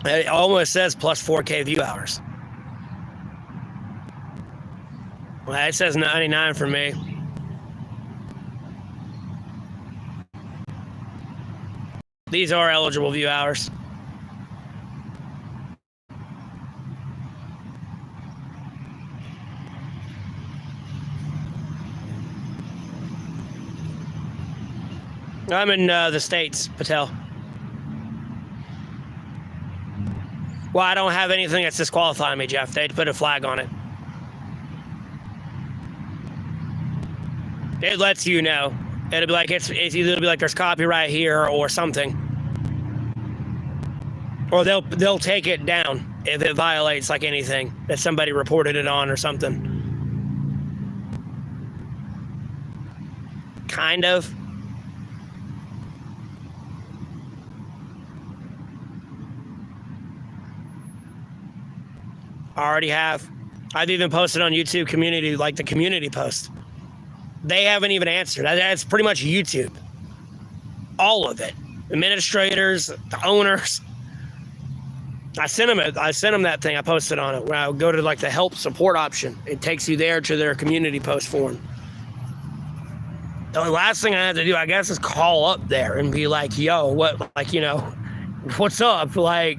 It almost says plus 4K view hours. Well, it says 99 for me. These are eligible view hours. I'm in the States, Patel. Well, I don't have anything that's disqualifying me, Jeff. They'd put a flag on it. It lets you know. It'll be like it's either be like there's copyright here or something, or they'll take it down if it violates like anything that somebody reported it on or something. Kind of. I already have. I've even posted on YouTube community, like the community post. They haven't even answered. That's pretty much YouTube. All of it. Administrators, the owners. I sent them that thing I posted on it. When I go to like the help support option, it takes you there to their community post form. The last thing I have to do, I guess, is call up there and be like, yo, what, like, you know, what's up? Like,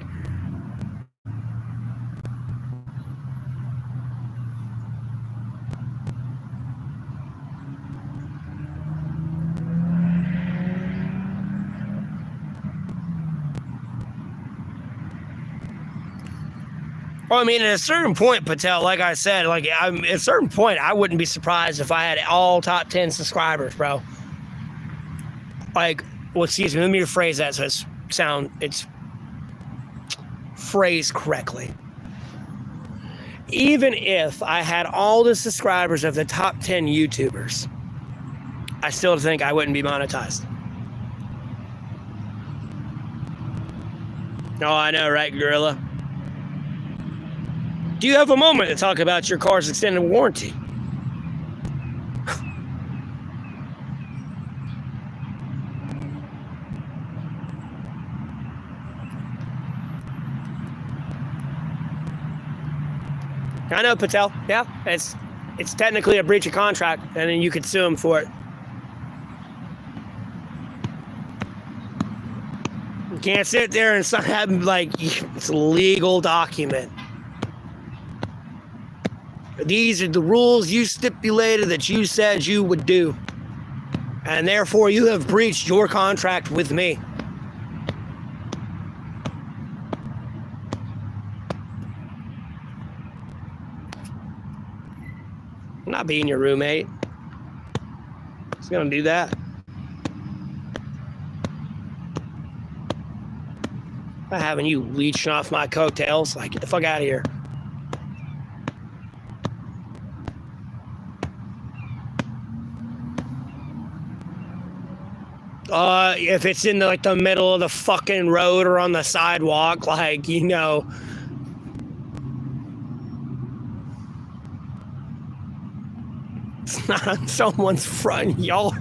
well, I mean, at a certain point, Patel, like I said, like at a certain point, I wouldn't be surprised if I had all top 10 subscribers, bro. Like, well, excuse me, let me rephrase that so it's phrased correctly. Even if I had all the subscribers of the top 10 YouTubers, I still think I wouldn't be monetized. Oh, I know, right, Gorilla? Do you have a moment to talk about your car's extended warranty? I know, Patel. Yeah, it's technically a breach of contract, and then you could sue him for it. You can't sit there and have like it's a legal document. These are the rules you stipulated that you said you would do. And therefore, you have breached your contract with me. I'm not being your roommate. He's gonna do that. Not having you leeching off my coattails. Like, get the fuck out of here. If it's in the middle of the fucking road or on the sidewalk, like, you know. It's not on someone's front yard.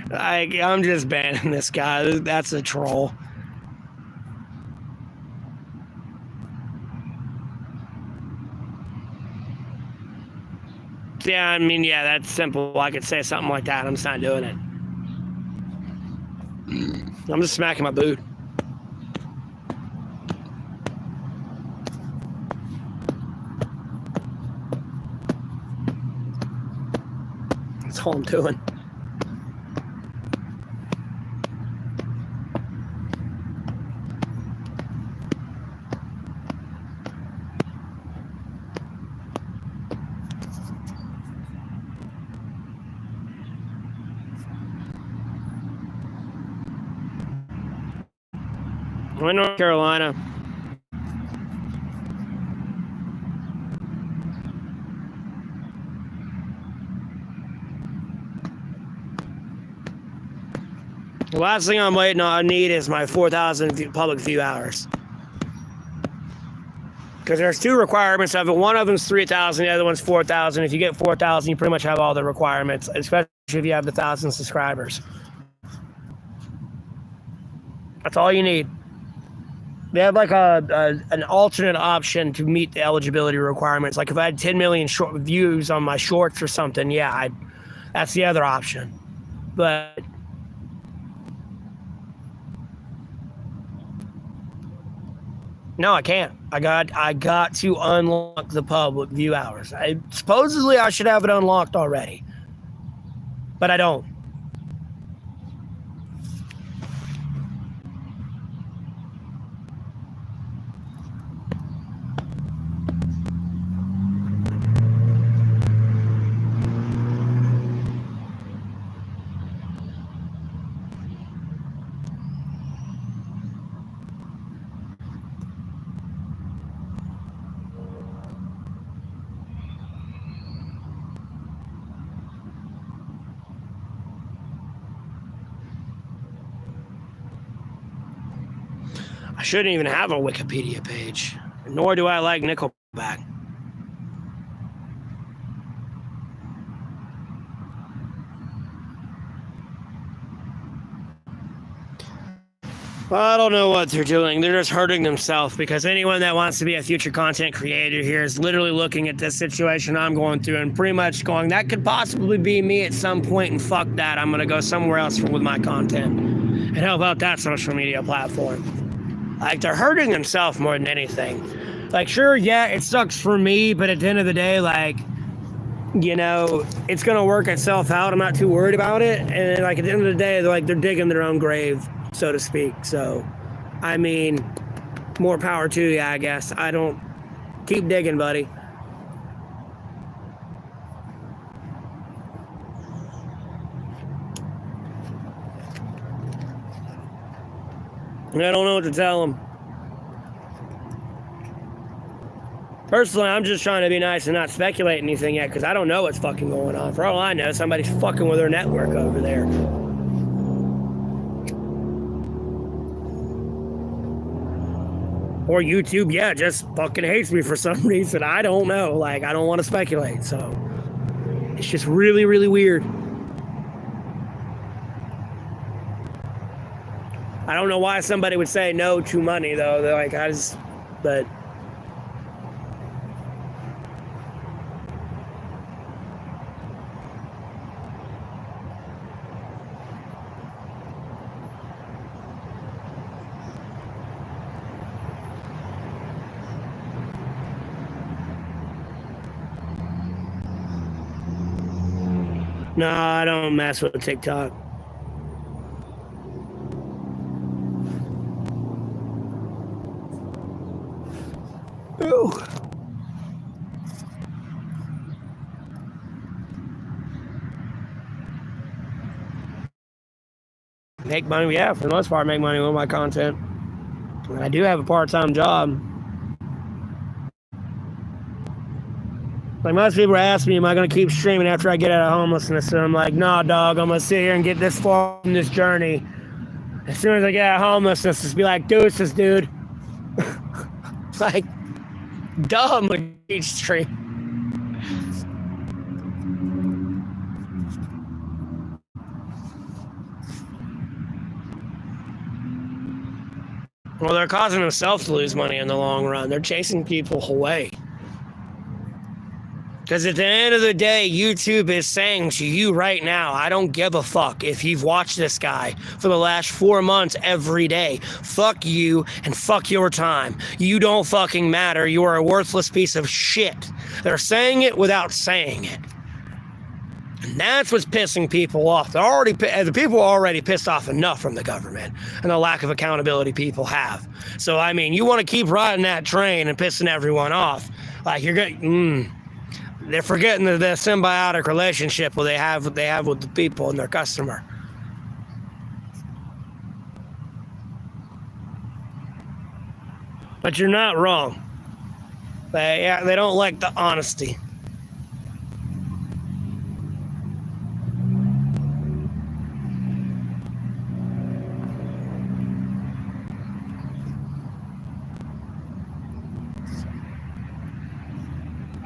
Like, I'm just banning this guy. That's a troll. Yeah, I mean, yeah, that's simple. I could say something like that. I'm just not doing it. I'm just smacking my boot. That's all I'm doing. I'm in North Carolina. The last thing I'm waiting on, I need is my 4,000 public view hours. Because there's two requirements of it. One of them's 3,000, the other one's 4,000. If you get 4,000, you pretty much have all the requirements, especially if you have the 1,000 subscribers. That's all you need. They have like an alternate option to meet the eligibility requirements. Like if I had 10 million views on my shorts or something, yeah, that's the other option. But no, I can't. I got to unlock the public view hours. Supposedly I should have it unlocked already, but I don't. I shouldn't even have a Wikipedia page, nor do I like Nickelback. Well, I don't know what they're doing. They're just hurting themselves, because anyone that wants to be a future content creator here is literally looking at this situation I'm going through and pretty much going, that could possibly be me at some point, and fuck that. I'm going to go somewhere else with my content and help out that social media platform. Like, they're hurting themselves more than anything. Like, sure, yeah, it sucks for me, but at the end of the day, like, you know, it's going to work itself out. I'm not too worried about it. And like, at the end of the day, they're digging their own grave, so to speak. So, I mean, more power to you, I guess. I don't... Keep digging, buddy. I don't know what to tell them. Personally, I'm just trying to be nice and not speculate anything yet, because I don't know what's fucking going on. For all I know, somebody's fucking with their network over there. Or YouTube, yeah, just fucking hates me for some reason. I don't know. Like, I don't want to speculate. So, it's just really, really weird. I don't know why somebody would say no to money, though. They're like, but... No, I don't mess with TikTok. Ooh. Make money, yeah, for the most part, make money with my content. I do have a part-time job. Like, most people ask me, am I going to keep streaming after I get out of homelessness? And I'm like, nah, dog, I'm going to sit here and get this far in this journey. As soon as I get out of homelessness, just be like, deuces, dude. Like, dumb with each stream. Well, they're causing themselves to lose money in the long run. They're chasing people away. Because at the end of the day, YouTube is saying to you right now, I don't give a fuck if you've watched this guy for the last 4 months every day. Fuck you and fuck your time. You don't fucking matter. You are a worthless piece of shit. They're saying it without saying it. And that's what's pissing people off. The people are already pissed off enough from the government and the lack of accountability people have. So, I mean, you want to keep riding that train and pissing everyone off. Like, you're good. They're forgetting the symbiotic relationship they have with the people and their customer. But you're not wrong. They don't like the honesty.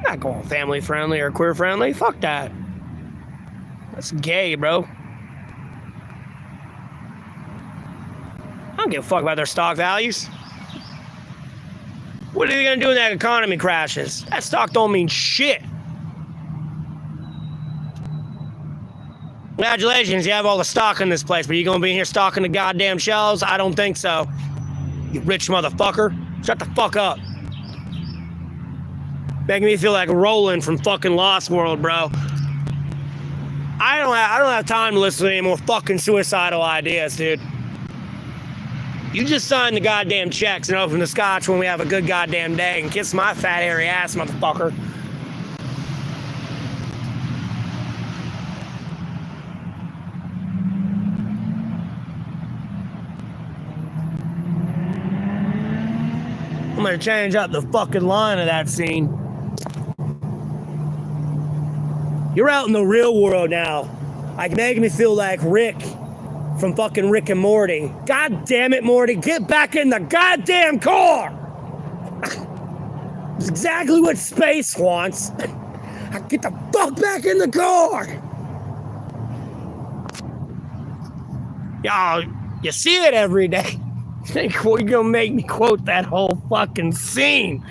Not going family friendly or queer friendly. Fuck that. That's gay, bro. I don't give a fuck about their stock values. What are they gonna do when that economy crashes? That stock don't mean shit. Congratulations, you have all the stock in this place, but you gonna be in here stocking the goddamn shelves? I don't think so. You rich motherfucker. Shut the fuck up. Making me feel like Roland from fucking Lost World, bro. I don't have time to listen to any more fucking suicidal ideas, dude. You just sign the goddamn checks and open the scotch when we have a good goddamn day and kiss my fat hairy ass, motherfucker. I'm gonna change up the fucking line of that scene. You're out in the real world now. Like, making me feel like Rick from fucking Rick and Morty. God damn it, Morty, get back in the goddamn car! It's exactly what space wants. Get the fuck back in the car! Y'all, you see it every day. You're gonna make me quote that whole fucking scene.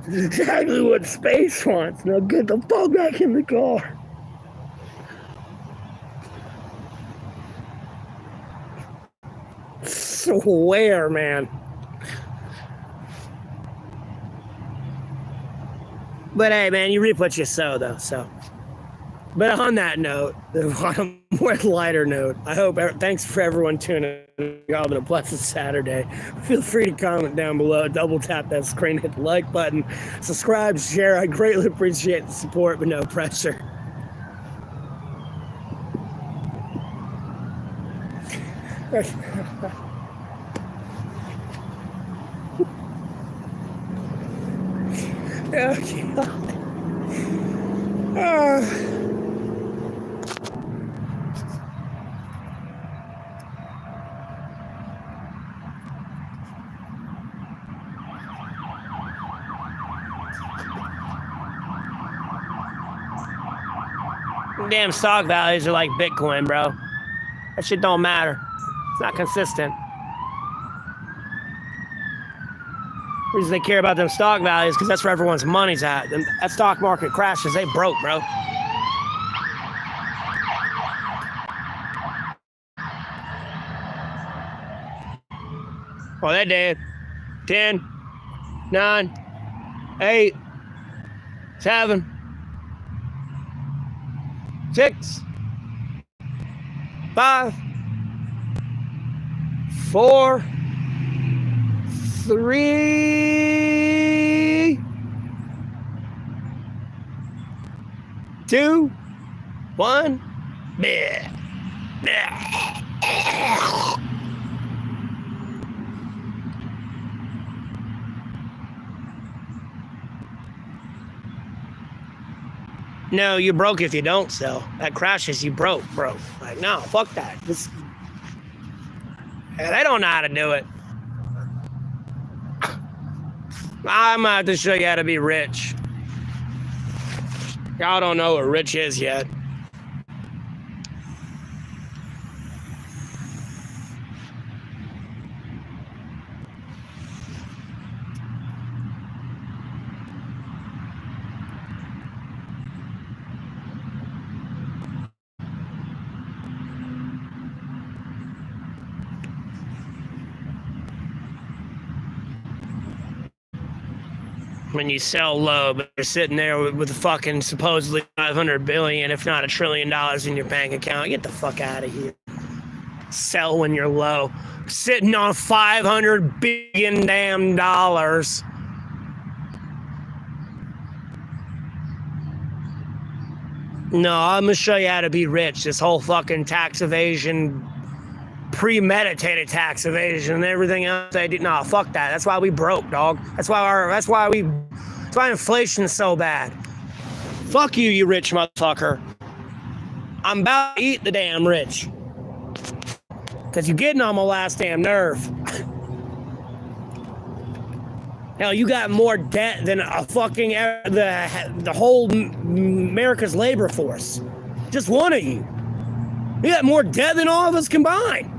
It's exactly what space wants. Now get the fuck back in the car. Swear, man. But hey, man, you reap what you sow, though, so. But on that note, on a more lighter note, thanks for everyone tuning in. Y'all been a blessed Saturday. Feel free to comment down below, double tap that screen, hit the like button, subscribe, share. I greatly appreciate the support, but no pressure. Okay. Damn stock values are like Bitcoin, bro. That shit don't matter. It's not consistent. The reason they care about them stock values because that's where everyone's money's at. That stock market crashes, they broke, bro. Well, they did. 10, 9, 8, 7, 6, 5, 4, 3, 2, 1. No, you broke if you don't sell. That crashes, you broke, bro. Like, no, fuck that. They don't know how to do it. I'm about to show you how to be rich. Y'all don't know what rich is yet. When you sell low, but you're sitting there with a fucking supposedly 500 billion, if not $1 trillion in your bank account, get the fuck out of here. Sell when you're low. Sitting on 500 billion damn dollars. No, I'm gonna show you how to be rich. This whole fucking tax evasion, premeditated tax evasion and everything else they do. No, fuck that. That's why we broke, dog. That's why inflation's so bad. Fuck you, you rich motherfucker. I'm about to eat the damn rich. Cause you're getting on my last damn nerve. Hell, you got more debt than a fucking the whole America's labor force. Just one of you. You got more debt than all of us combined.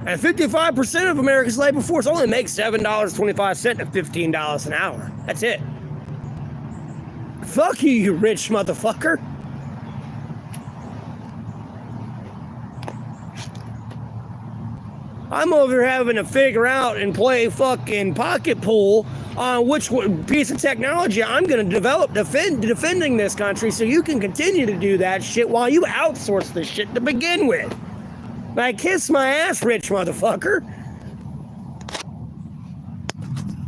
And 55% of America's labor force only makes $7.25 to $15 an hour. That's it. Fuck you, you rich motherfucker. I'm over here having to figure out and play fucking pocket pool on which piece of technology I'm going to develop defending this country so you can continue to do that shit while you outsource this shit to begin with. Like, kiss my ass, rich motherfucker.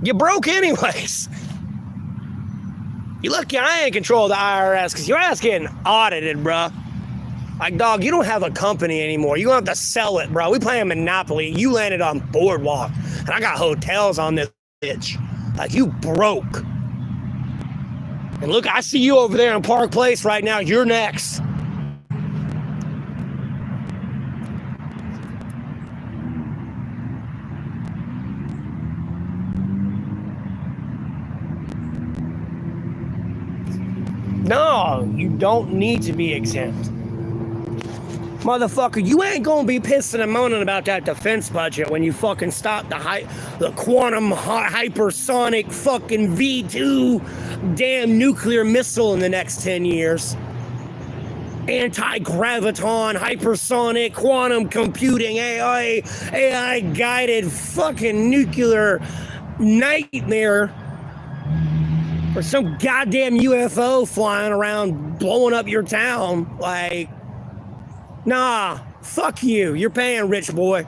You broke anyways. You lucky I ain't in control of the IRS because your ass getting audited, bruh. Like, dog, you don't have a company anymore. You don't have to sell it, bro. We playing Monopoly. You landed on Boardwalk. And I got hotels on this bitch. Like, you broke. And look, I see you over there in Park Place right now. You're next. No, you don't need to be exempt. Motherfucker, you ain't gonna be pissing and moaning about that defense budget when you fucking stop the quantum hypersonic fucking V2 damn nuclear missile in the next 10 years. Anti-graviton, hypersonic, quantum computing, AI guided fucking nuclear nightmare. Or some goddamn UFO flying around blowing up your town. Like, nah, fuck you. You're paying, rich boy.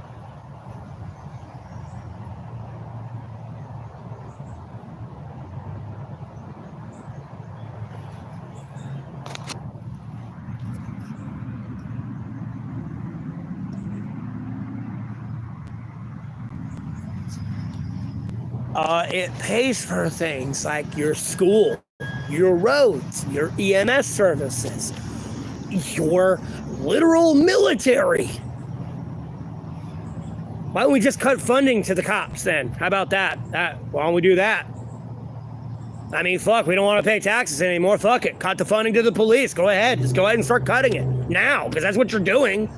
It pays for things like your school, your roads, your EMS services, your literal military. Why don't we just cut funding to the cops then? How about that? Why don't we do that? I mean, fuck, we don't want to pay taxes anymore. Fuck it. Cut the funding to the police. Go ahead. Just go ahead and start cutting it now, because that's what you're doing.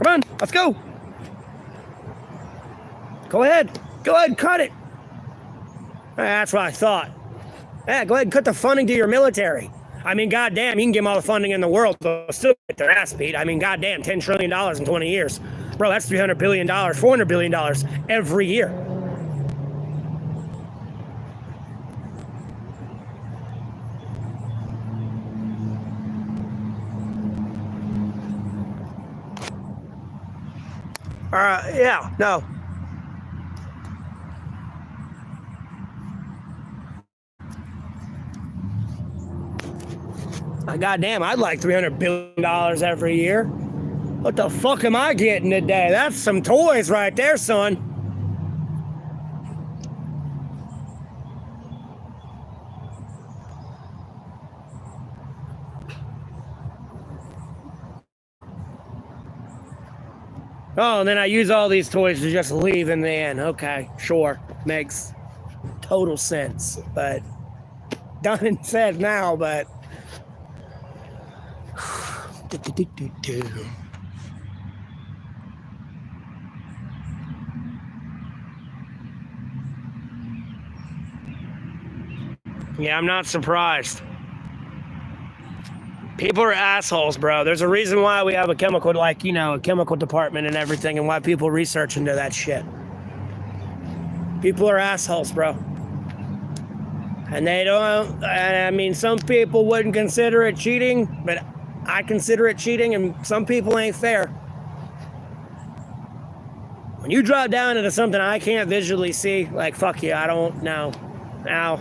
Come on, let's go. Go ahead. Go ahead and cut it. That's what I thought. Yeah, go ahead and cut the funding to your military. I mean, goddamn, you can give them all the funding in the world, they'll still get their ass beat. I mean, goddamn, $10 trillion in 20 years. Bro, that's $300 billion, $400 billion every year. Yeah, no. Goddamn, I'd like $300 billion every year. What the fuck am I getting today? That's some toys right there, son. Oh, and then I use all these toys to just leave in the end. Okay, sure. Makes total sense. But done and said now, but yeah, I'm not surprised. People are assholes, bro. There's a reason why we have a chemical, like, you know, a chemical department and everything, and why people research into that shit. People are assholes, bro. And they don't, I mean, some people wouldn't consider it cheating, but I consider it cheating, and some people ain't fair. When you drop down into something I can't visually see, like, fuck you, I don't know. Now,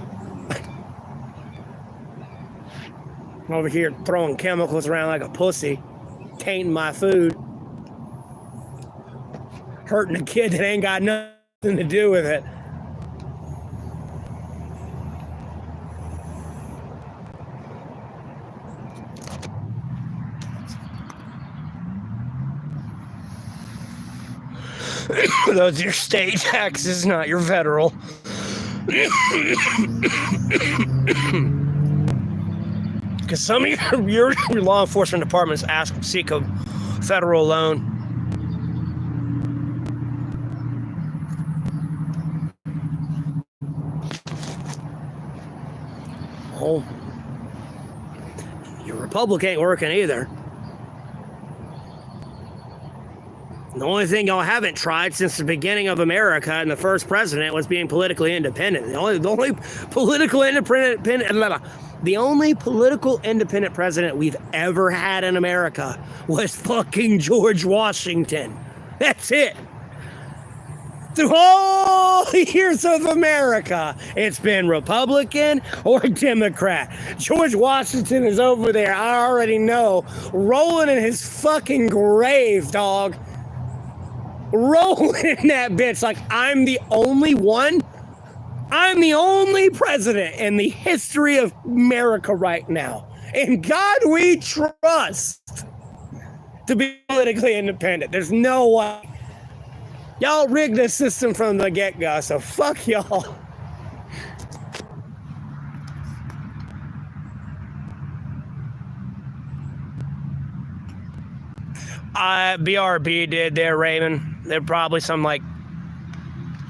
I'm over here throwing chemicals around like a pussy, tainting my food, hurting a kid that ain't got nothing to do with it. Those are your state taxes, not your federal. Because some of your law enforcement departments seek a federal loan. Oh, your Republic ain't working either. The only thing y'all haven't tried since the beginning of America and the first president was being politically independent. The only political independent president we've ever had in America was fucking George Washington. That's it. Through all years of America, it's been Republican or Democrat. George Washington is over there, I already know, rolling in his fucking grave, dog. Rolling in that bitch like I'm the only one. I'm the only president in the history of America right now. In God we trust to be politically independent. There's no way. Y'all rigged this system from the get-go, so fuck y'all. BRB did there, Raymond. They're probably some like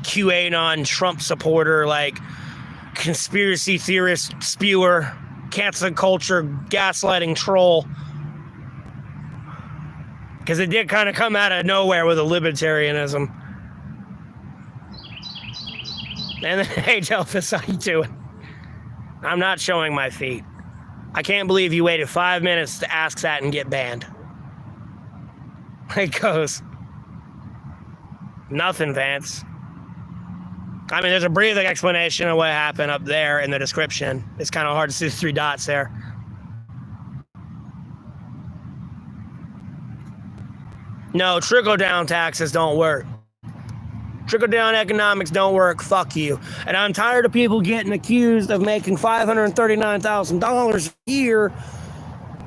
QAnon Trump supporter, like conspiracy theorist spewer, cancel culture, gaslighting troll. Because it did kind of come out of nowhere with a libertarianism. And then, hey, Delphus, how you doing? I'm not showing my feet. I can't believe you waited 5 minutes to ask that and get banned. It goes, nothing, Vance. I mean, there's a brief explanation of what happened up there in the description. It's kind of hard to see the 3 dots there. No, trickle-down taxes don't work. Trickle-down economics don't work. Fuck you. And I'm tired of people getting accused of making $539,000 a year,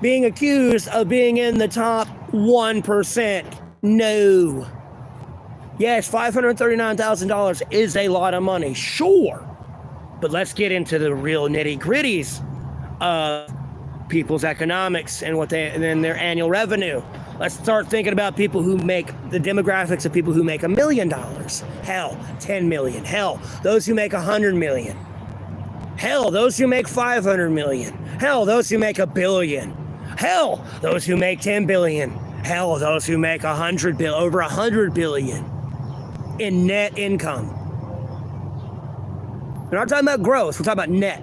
being accused of being in the top 1%. No. Yes, $539,000 is a lot of money, sure. But let's get into the real nitty-gritties of people's economics and then their annual revenue. Let's start thinking about people who make the demographics of people who make $1 million. Hell, 10 million. Hell, those who make 100 million. Hell, those who make 500 million. Hell, those who make $1 billion. Hell, those who make 10 billion. Hell, those who make over 100 billion in net income. We're not talking about gross, we're talking about net.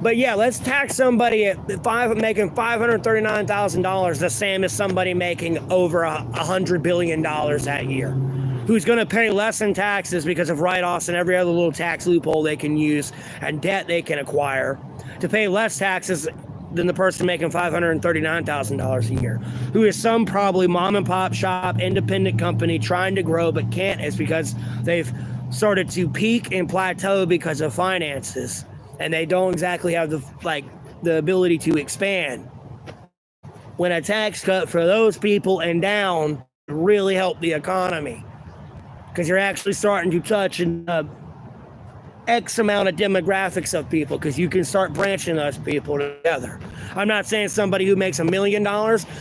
But yeah, let's tax somebody at making $539,000 the same as somebody making over $100 billion that year, who's going to pay less in taxes because of write-offs and every other little tax loophole they can use and debt they can acquire to pay less taxes than the person making $539,000 a year, who is some probably mom and pop shop, independent company trying to grow but can't. It's because they've started to peak and plateau because of finances. And they don't exactly have the ability to expand. When a tax cut for those people and down really help the economy, because you're actually starting to touch X amount of demographics of people, because you can start branching those people together. I'm not saying somebody who makes $1 million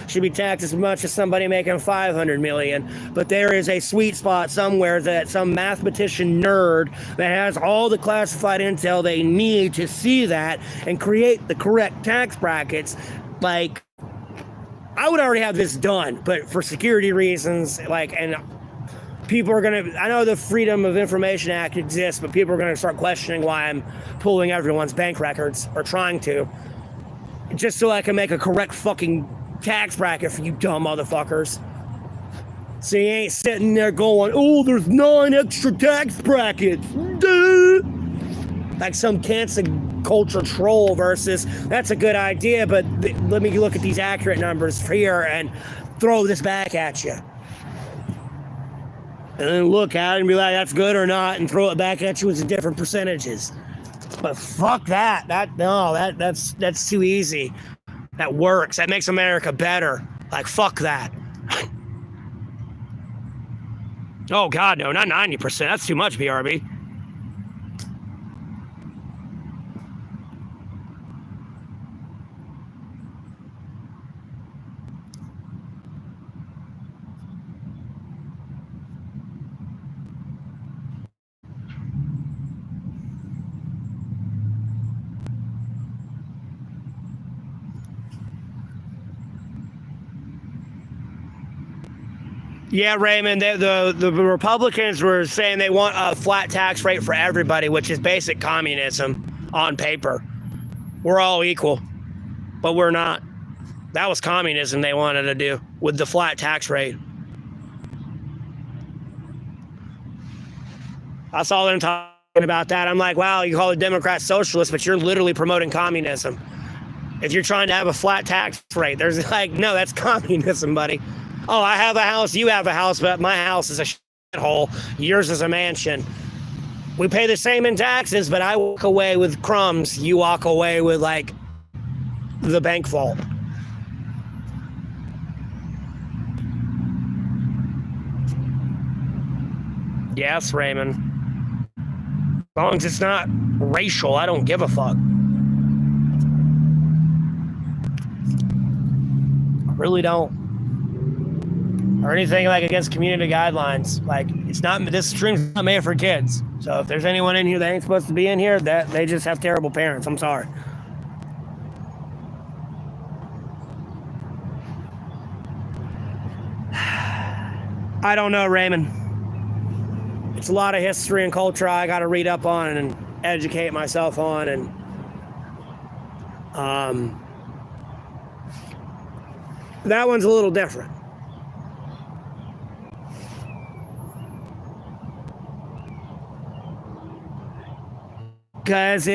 should be taxed as much as somebody making 500 million, but there is a sweet spot somewhere that some mathematician nerd that has all the classified intel they need to see that and create the correct tax brackets. Like, I would already have this done, but for security reasons, and people are going to, I know the Freedom of Information Act exists, but people are going to start questioning why I'm pulling everyone's bank records, or trying to, just so I can make a correct fucking tax bracket for you dumb motherfuckers. So you ain't sitting there going, oh, there's 9 extra tax brackets. Duh. Like some cancel culture troll versus, that's a good idea, but let me look at these accurate numbers here and throw this back at you. And then look at it and be like, that's good or not, and throw it back at you with the different percentages. But fuck that. That's too easy. That works. That makes America better. Like, fuck that. Oh, God, no, not 90%. That's too much, BRB. Yeah, Raymond, the Republicans were saying they want a flat tax rate for everybody, which is basic communism on paper. We're all equal, but we're not. That was communism they wanted to do with the flat tax rate. I saw them talking about that. I'm like, wow, you call the Democrats socialist, but you're literally promoting communism. If you're trying to have a flat tax rate, there's like, no, that's communism, buddy. Oh, I have a house, you have a house, but my house is a shithole. Yours is a mansion. We pay the same in taxes, but I walk away with crumbs. You walk away with like the bank vault. Yes, Raymond. As long as it's not racial, I don't give a fuck. I really don't. Or anything like against community guidelines. Like, it's not, this stream's not made for kids. So if there's anyone in here that ain't supposed to be in here, that they just have terrible parents. I'm sorry. I don't know, Raymond. It's a lot of history and culture I got to read up on and educate myself on, and that one's a little different. Because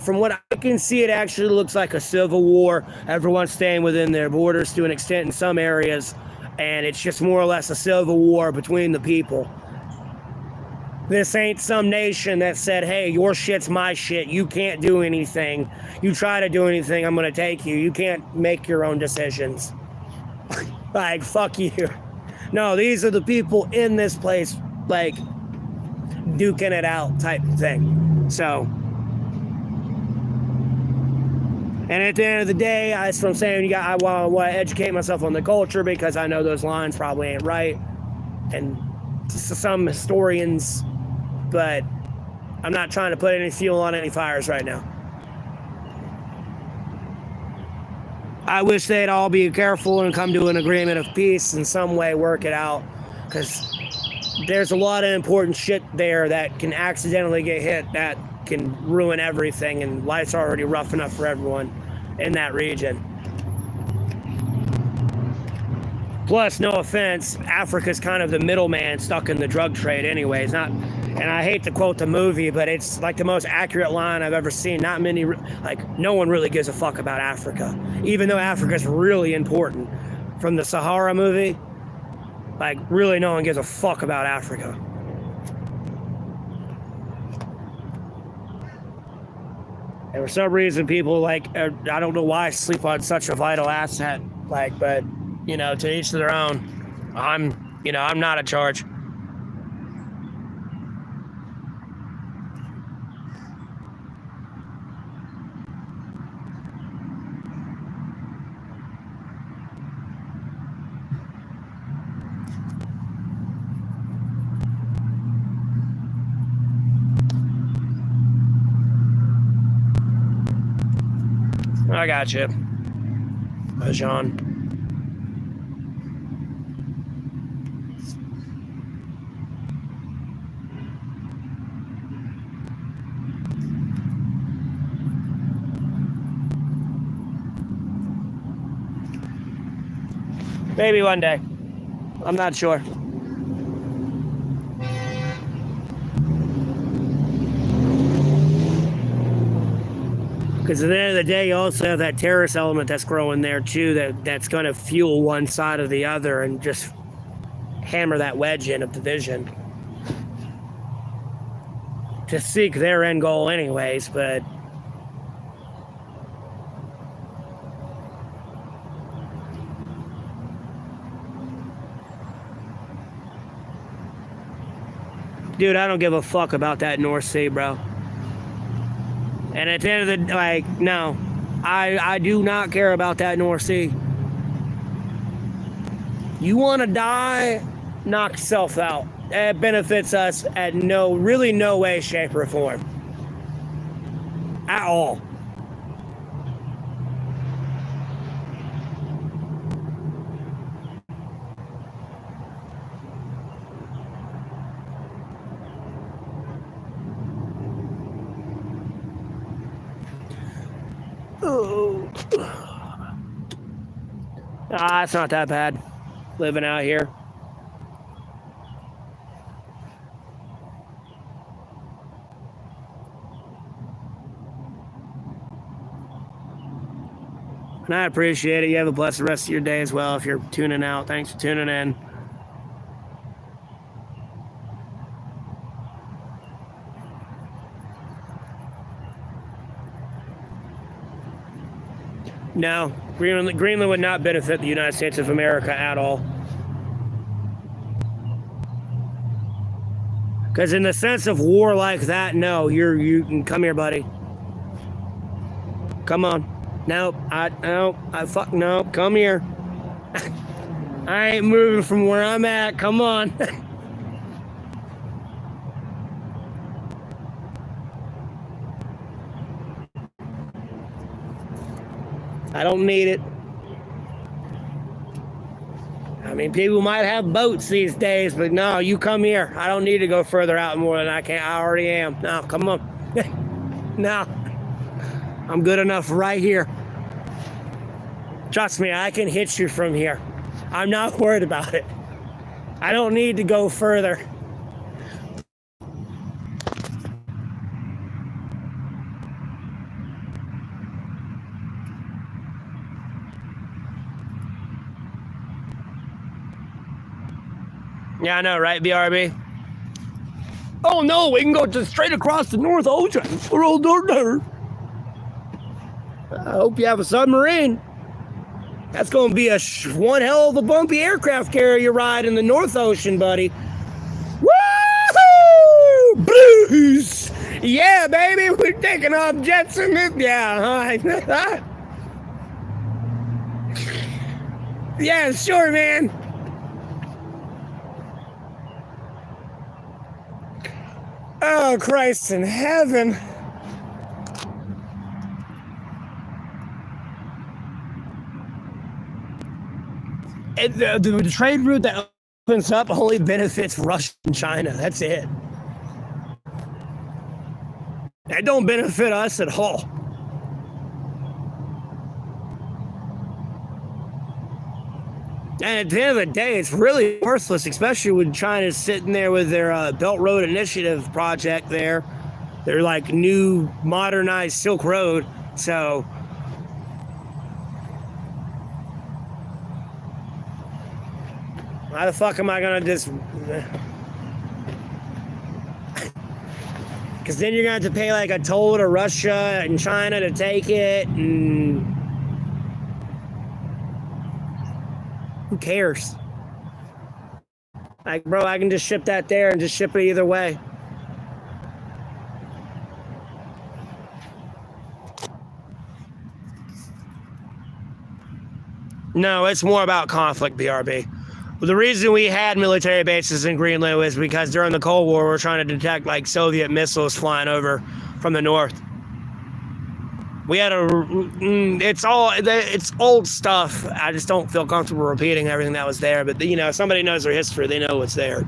from what I can see, it actually looks like a civil war. Everyone's staying within their borders to an extent in some areas, and it's just more or less a civil war between the people. This ain't some nation that said, hey, your shit's my shit. You can't do anything. You try to do anything, I'm going to take you. You can't make your own decisions. Like, fuck you. No, these are the people in this place, like, duking it out type of thing. So, and at the end of the day, that's what I'm saying. I want to educate myself on the culture because I know those lines probably ain't right. And some historians, but I'm not trying to put any fuel on any fires right now. I wish they'd all be careful and come to an agreement of peace in some way, work it out, because there's a lot of important shit there that can accidentally get hit that can ruin everything, and life's already rough enough for everyone in that region. Plus, no offense, Africa's kind of the middleman stuck in the drug trade anyways. And I hate to quote the movie, but it's like the most accurate line I've ever seen. Not many, like, no one really gives a fuck about Africa, even though Africa's really important. From the Sahara movie, like, really no one gives a fuck about Africa. And for some reason, people, like, I don't know why, sleep on such a vital asset. Like, but, you know, to each their own. I'm not in charge. I got you, John. Maybe one day. I'm not sure. Because at the end of the day, you also have that terrorist element that's growing there too, that's going to fuel one side or the other and just hammer that wedge in of division to seek their end goal anyways, but dude, I don't give a fuck about that North Sea, bro. And at the end of the day, no, I do not care about that North Sea. You want to die, knock yourself out. It benefits us at no way, shape, or form. At all. Oh. It's not that bad living out here. And I appreciate it. You have a blessed rest of your day as well if you're tuning out. Thanks for tuning in. No, Greenland would not benefit the United States of America at all. Because in the sense of war like that, no, you can come here, buddy. Come on. Nope, nope, come here. I ain't moving from where I'm at. Come on. I don't need it. I mean, people might have boats these days, but no, you come here. I don't need to go further out more than I can. I already am. No, come on. No. I'm good enough right here. Trust me, I can hit you from here. I'm not worried about it. I don't need to go further. Yeah, I know, right, BRB? Oh no, we can go just straight across the North Ocean. I hope you have a submarine. That's going to be one hell of a bumpy aircraft carrier ride in the North Ocean, buddy. Woohoo! Blues! Yeah, baby, we're taking off jets in this. Yeah, huh? Yeah, sure, man. Oh, Christ in heaven. The trade route that opens up only benefits Russia and China. That's it. That don't benefit us at all. And at the end of the day, it's really worthless, especially when China's sitting there with their Belt Road Initiative project there. They're like new modernized Silk Road. So how the fuck am I gonna just... Because then you're gonna have to pay like a toll to Russia and China to take it, and who cares? Like, bro, I can just ship that there and just ship it either way. No, it's more about conflict, BRB. The reason we had military bases in Greenland was because during the Cold War, we were trying to detect like Soviet missiles flying over from the north. We had it's old stuff. I just don't feel comfortable repeating everything that was there. But, you know, somebody knows their history. They know what's there.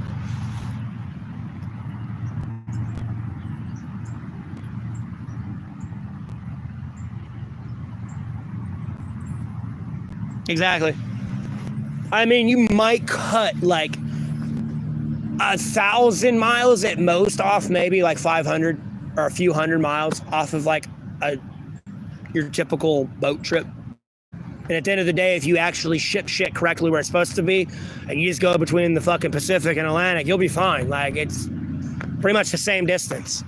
Exactly. I mean, you might cut like 1,000 miles at most off, maybe like 500 or a few hundred miles off of like your typical boat trip. And at the end of the day, if you actually ship shit correctly where it's supposed to be, and you just go between the fucking Pacific and Atlantic, you'll be fine. Like, it's pretty much the same distance.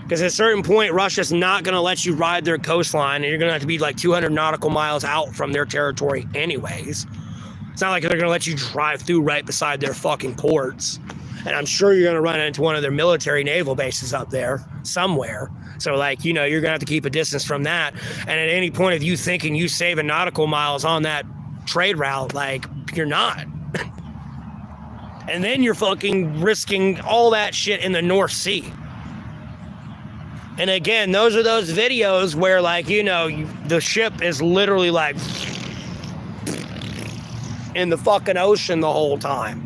Because at a certain point, Russia's not going to let you ride their coastline, and you're going to have to be like 200 nautical miles out from their territory anyways. It's not like they're going to let you drive through right beside their fucking ports. And I'm sure you're going to run into one of their military naval bases up there somewhere. So, like, you know, you're going to have to keep a distance from that. And at any point of you thinking you saving nautical miles on that trade route, like, you're not. And then you're fucking risking all that shit in the North Sea. And again, those are those videos where, like, you know, the ship is literally like in the fucking ocean the whole time.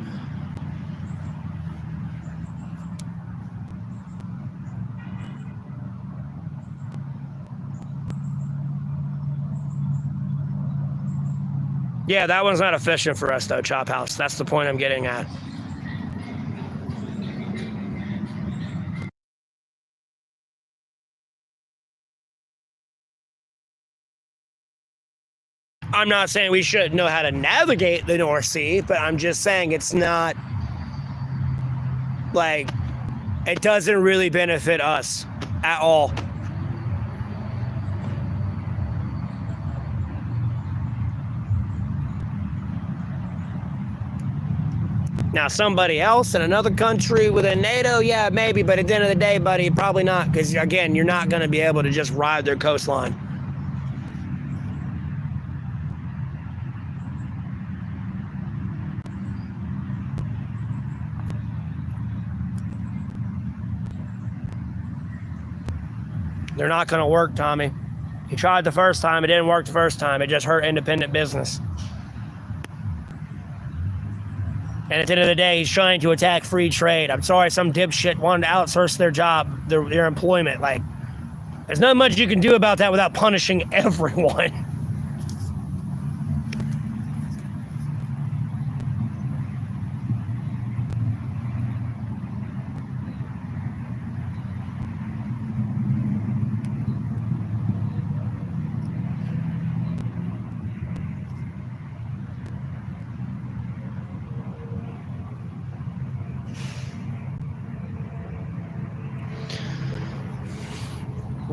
Yeah, that one's not efficient for us though, Chop House. That's the point I'm getting at. I'm not saying we shouldn't know how to navigate the North Sea, but I'm just saying it's not, like, it doesn't really benefit us at all. Now, somebody else in another country within NATO, yeah, maybe, but at the end of the day, buddy, probably not, because, again, you're not going to be able to just ride their coastline. They're not going to work, Tommy. You tried the first time, it didn't work the first time. It just hurt independent business. And at the end of the day, he's trying to attack free trade. I'm sorry, some dipshit wanted to outsource their job, their employment. Like, there's not much you can do about that without punishing everyone.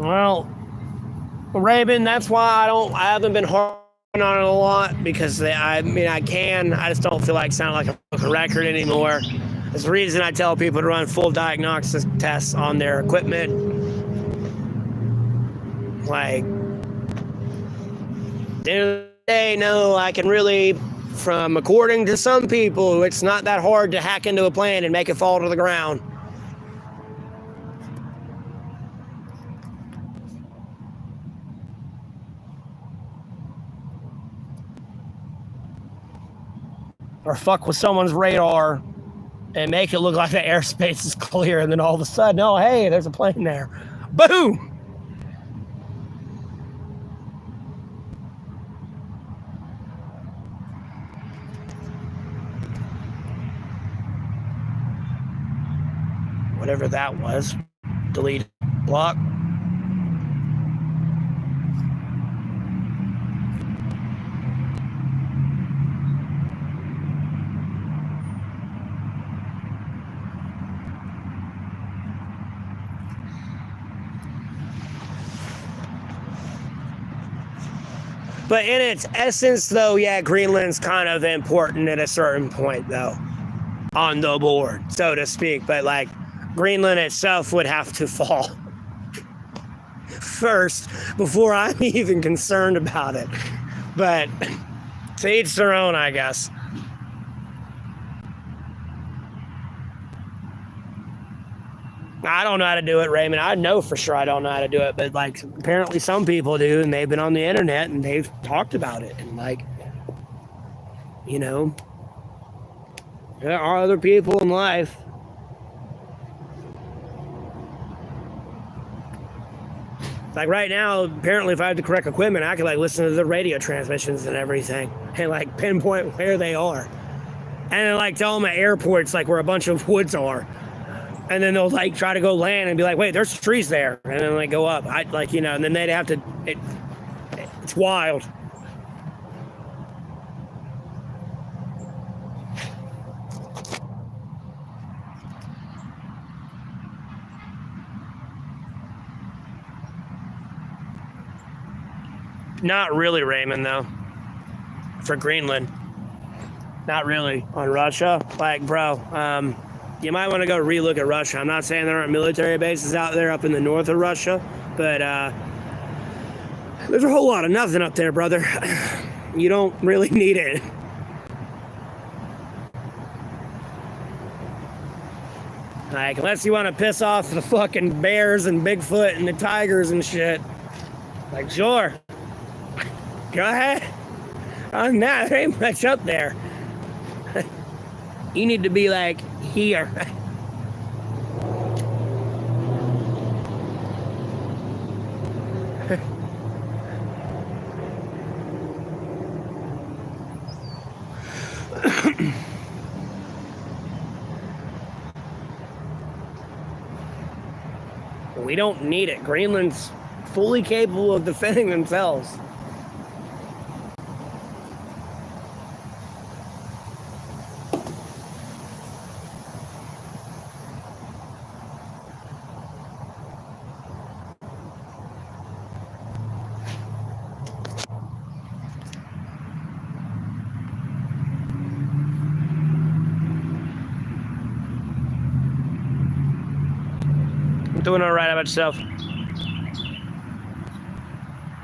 Well, Raven, that's why I haven't been harping on it a lot, because I just don't feel like sounding like a broken record anymore. There's the reason I tell people to run full diagnosis tests on their equipment. Like, at the end of the day, no, I can really, according to some people, it's not that hard to hack into a plane and make it fall to the ground. Or fuck with someone's radar and make it look like the airspace is clear, and then all of a sudden, oh, hey, there's a plane there. Boom! Whatever that was. Delete. Block. But in its essence, though, yeah, Greenland's kind of important at a certain point, though, on the board, so to speak. But, like, Greenland itself would have to fall first before I'm even concerned about it. But to each their own, I guess. I don't know how to do it, Raymond. I know for sure I don't know how to do it, but, like, apparently some people do, and they've been on the internet and they've talked about it, and, like, you know, there are other people in life. Like, right now, apparently, if I have the correct equipment, I can, like, listen to the radio transmissions and everything and, like, pinpoint where they are. And then, like, tell them at airports, like, where a bunch of woods are. And then they'll, like, try to go land and be like, wait, there's trees there. And then, like, go up. And then they'd have to, it's wild. Not really, Raymond, though. For Greenland. Not really. On Russia? Like, bro, you might want to go relook at Russia. I'm not saying there aren't military bases out there up in the north of Russia, but there's a whole lot of nothing up there, brother. You don't really need it. Like, unless you want to piss off the fucking bears and Bigfoot and the tigers and shit. Like, sure. Go ahead. Other than that, there ain't much up there. You need to be, like, here. We don't need it. Greenland's fully capable of defending themselves. Doing all right. How about yourself?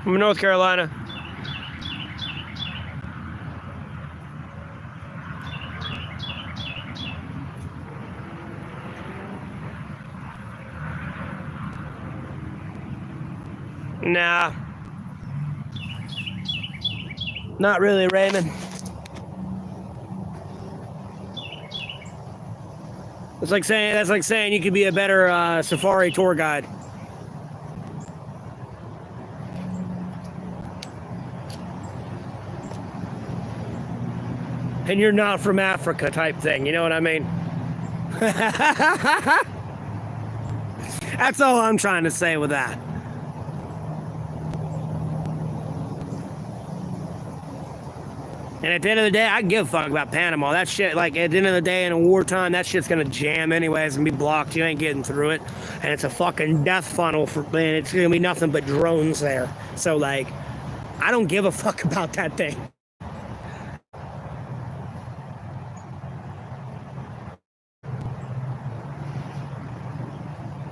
I'm in North Carolina. Nah. Not really, Raymond. That's like saying you could be a better safari tour guide. And you're not from Africa type thing, you know what I mean? That's all I'm trying to say with that. And at the end of the day, I give a fuck about Panama. That shit, like, at the end of the day, in a wartime, that shit's gonna jam anyways and be blocked. You ain't getting through it. And it's a fucking death funnel and it's gonna be nothing but drones there. So, like, I don't give a fuck about that thing.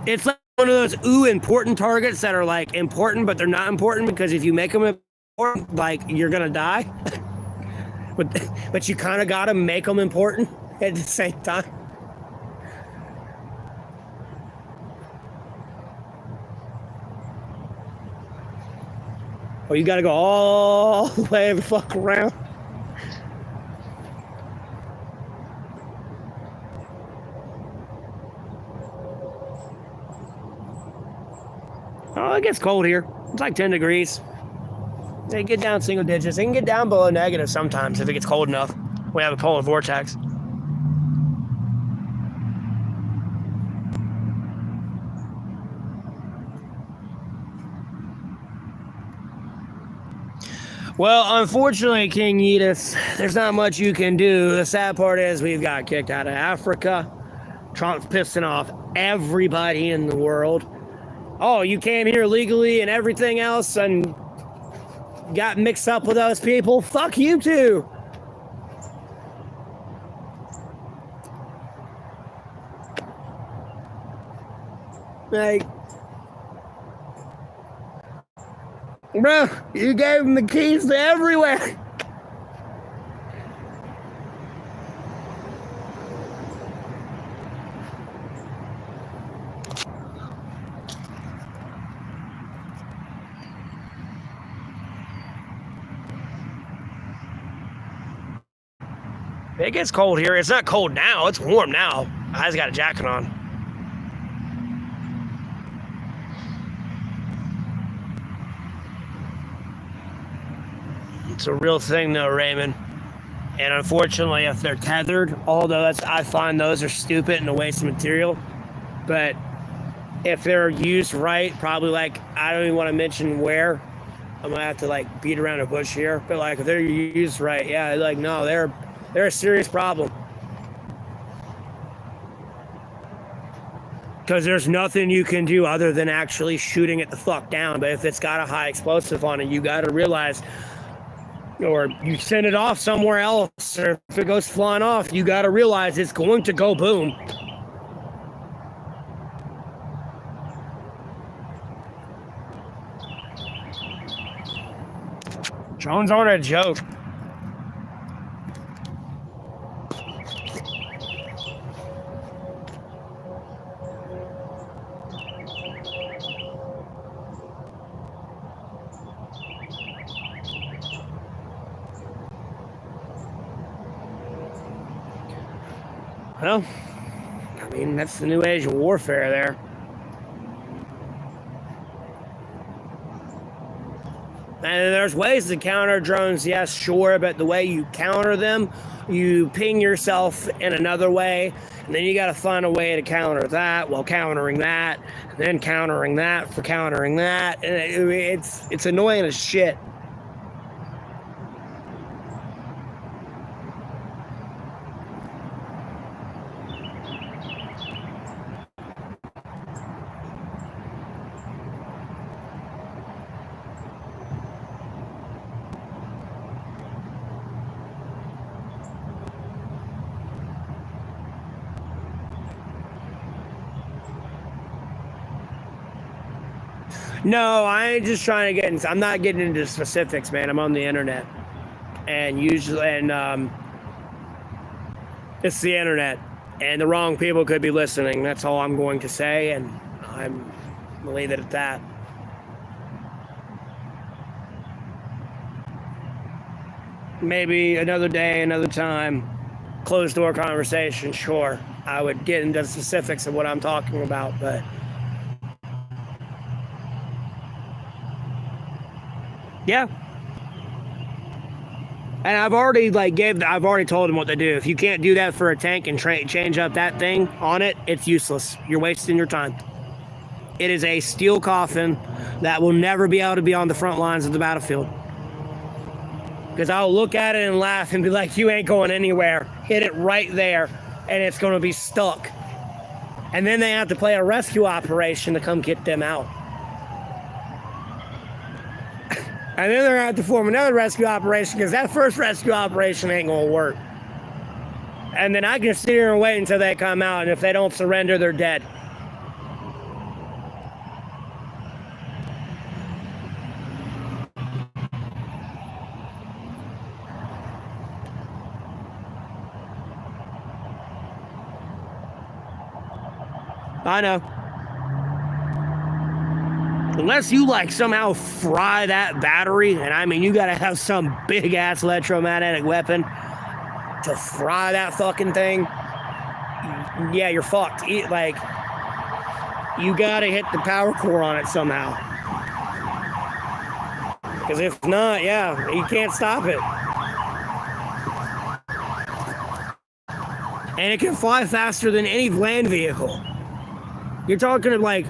It's like one of those important targets that are like important, but they're not important because if you make them important, like you're gonna die. but you kind of gotta make them important at the same time. Or you gotta go all the way the fuck around. Oh, it gets cold here. It's like 10 degrees. They get down single digits. They can get down below negative sometimes if it gets cold enough. We have a polar vortex. Well, unfortunately, King Yeetus, there's not much you can do. The sad part is we've got kicked out of Africa. Trump's pissing off everybody in the world. Oh, you came here legally and everything else and got mixed up with those people? Fuck you too. Like, bro, you gave them the keys to everywhere. It gets cold here. It's not cold now. It's warm now. I just got a jacket on. It's a real thing though, Raymond. And unfortunately, if they're tethered, although I find those are stupid and a waste of material, but if they're used right, probably like, I don't even want to mention where. I'm gonna have to like beat around a bush here, but like if they're used right, yeah, like no, they're a serious problem. Because there's nothing you can do other than actually shooting it the fuck down. But if it's got a high explosive on it, you got to realize, or you send it off somewhere else, or if it goes flying off, you got to realize it's going to go boom. Drones aren't a joke. Well, I mean, that's the new age of warfare there. And there's ways to counter drones, yes, sure, but the way you counter them, you ping yourself in another way, and then you got to find a way to counter that while countering that, and then countering that for countering that, and it's annoying as shit. No, I ain't just trying to get into, I'm not getting into specifics, man. I'm on the internet. And usually, it's the internet. And the wrong people could be listening. That's all I'm going to say. And I'm going to leave it at that. Maybe another day, another time, closed door conversation, sure. I would get into specifics of what I'm talking about, but yeah. And I've already told him what to do. If you can't do that for a tank and change up that thing on it, it's useless. You're wasting your time. It is a steel coffin that will never be able to be on the front lines of the battlefield. Because I'll look at it and laugh and be like, you ain't going anywhere. Hit it right there, and it's going to be stuck. And then they have to play a rescue operation to come get them out. And then they're going to have to form another rescue operation because that first rescue operation ain't going to work. And then I can sit here and wait until they come out, and if they don't surrender, they're dead. I know. Unless you like somehow fry that battery, and I mean you gotta have some big ass electromagnetic weapon to fry that fucking thing. Yeah, you're fucked. Like, you gotta hit the power core on it somehow. Because if not, yeah, you can't stop it. And it can fly faster than any land vehicle. You're talking like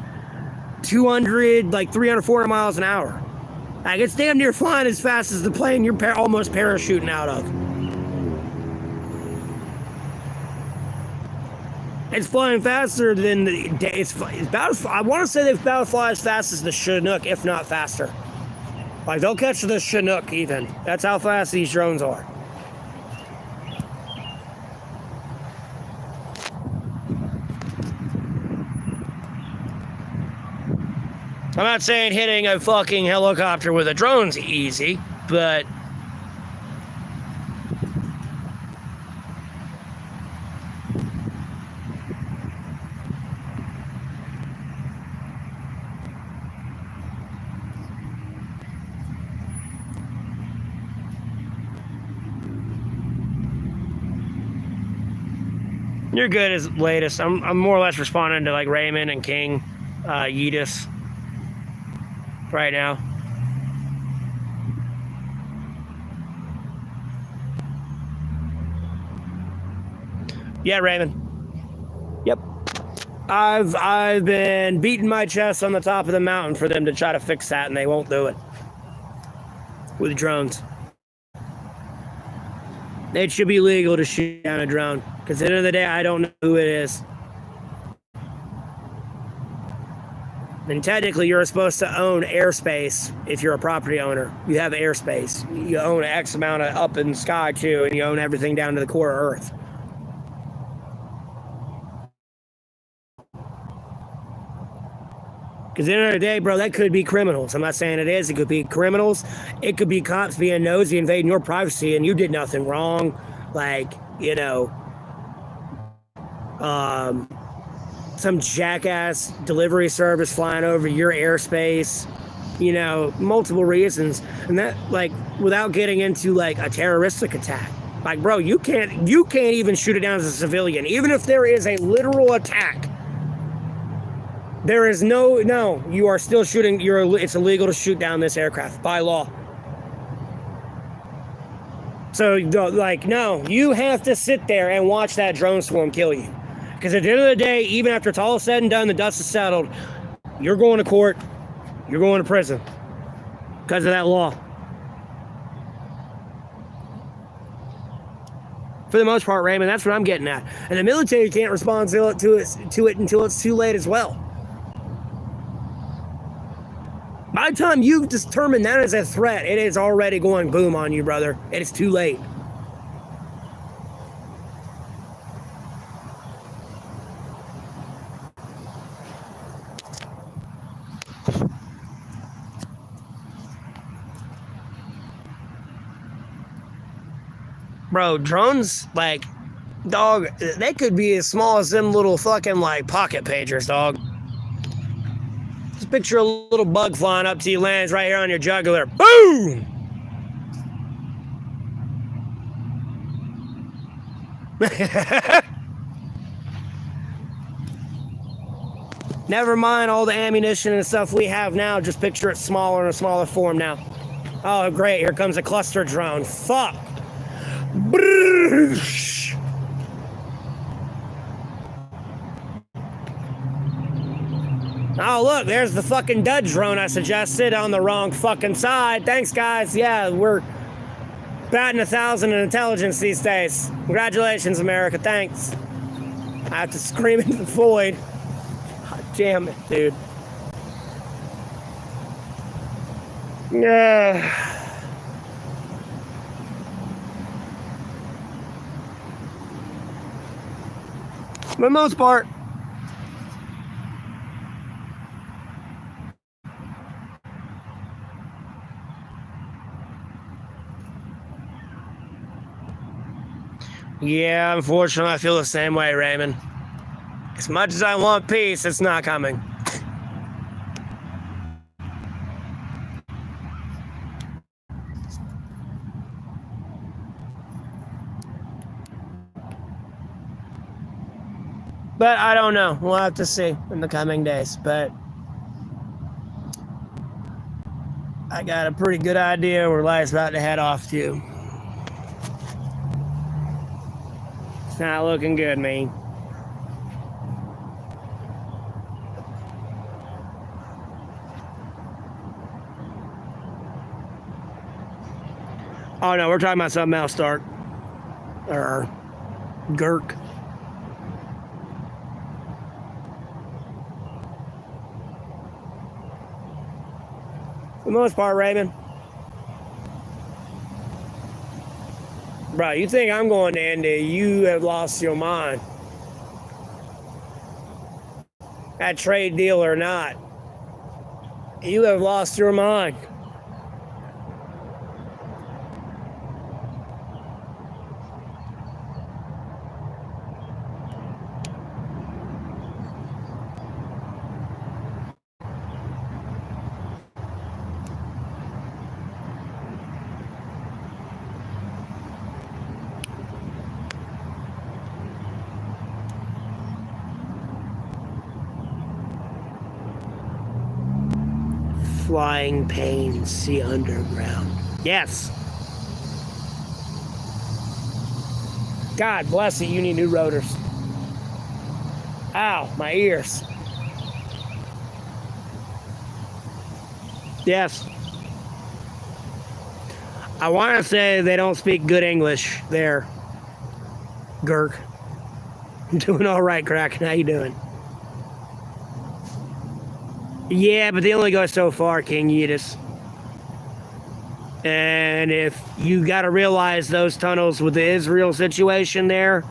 200, like 300, 400 miles an hour. Like, it's damn near flying as fast as the plane you're almost parachuting out of. It's flying faster than it's about. I want to say they about fly as fast as the Chinook, if not faster. Like, they'll catch the Chinook even. That's how fast these drones are. I'm not saying hitting a fucking helicopter with a drone's easy, but you're good as latest. I'm more or less responding to like Raymond and King, Yeetus right now. Yeah, Raymond. Yep. I've been beating my chest on the top of the mountain for them to try to fix that, and they won't do it with drones. It should be legal to shoot down a drone, because at the end of the day, I don't know who it is. And technically, you're supposed to own airspace if you're a property owner. You have airspace. You own X amount of up in the sky, too, and you own everything down to the core of Earth. Because at the end of the day, bro, that could be criminals. I'm not saying it is. It could be criminals. It could be cops being nosy, invading your privacy, and you did nothing wrong. Like, you know, some jackass delivery service flying over your airspace, you know, multiple reasons. And that, like, without getting into like a terroristic attack. Like, bro, you can't even shoot it down as a civilian. Even if there is a literal attack, there is no, you are still shooting, it's illegal to shoot down this aircraft by law. So, like, no, you have to sit there and watch that drone swarm kill you. Because at the end of the day, even after it's all said and done, the dust is settled, you're going to court, you're going to prison because of that law. For the most part, Raymond, that's what I'm getting at. And the military can't respond to it until it's too late as well. By the time you've determined that as a threat, it is already going boom on you, brother. It is too late. Bro, drones, like, dog, they could be as small as them little fucking, like, pocket pagers, dog. Just picture a little bug flying up to you, lands right here on your jugular. Boom! Never mind all the ammunition and stuff we have now. Just picture it smaller in a smaller form now. Oh, great. Here comes a cluster drone. Fuck. Oh, look. There's the fucking dud drone I suggested on the wrong fucking side. Thanks, guys. Yeah, we're batting 1,000 in intelligence these days. Congratulations, America. Thanks. I have to scream into the void. God damn it, dude. Yeah. For the most part. Yeah, unfortunately, I feel the same way, Raymond. As much as I want peace, it's not coming. But I don't know. We'll have to see in the coming days. But I got a pretty good idea where life's about to head off to. It's not looking good, man. Oh no, we're talking about something else, Stark. Or Girk. For the most part, Raymond. Bro, you think I'm going to India, you have lost your mind. That trade deal or not, you have lost your mind. Flying pains, see underground. Yes. God bless it, you need new rotors. Ow, my ears. Yes. I want to say they don't speak good English there. Girk. I'm doing all right, Kraken. How you doing? Yeah, but they only go so far, King Yeetus. And if you got to realize those tunnels with the Israel situation there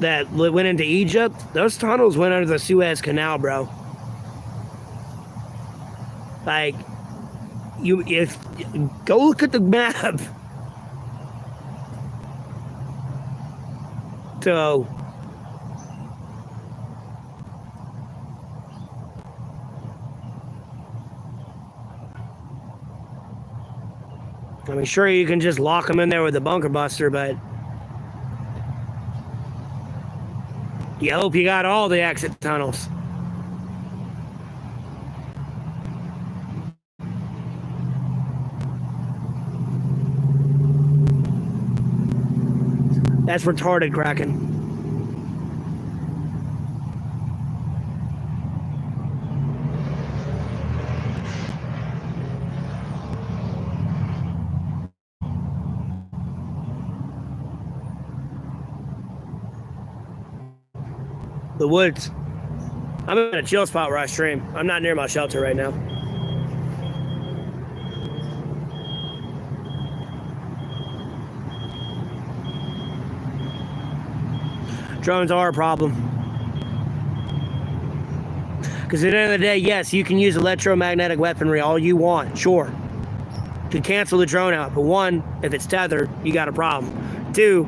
that went into Egypt, those tunnels went under the Suez Canal, bro. Like, go look at the map. So, I mean, sure, you can just lock them in there with a bunker buster, but you hope you got all the exit tunnels. That's retarded, Kraken. The woods. I'm in a chill spot where I stream. I'm not near my shelter right now. Drones are a problem. Because at the end of the day, yes, you can use electromagnetic weaponry all you want, sure, to cancel the drone out. But one, if it's tethered, you got a problem. Two,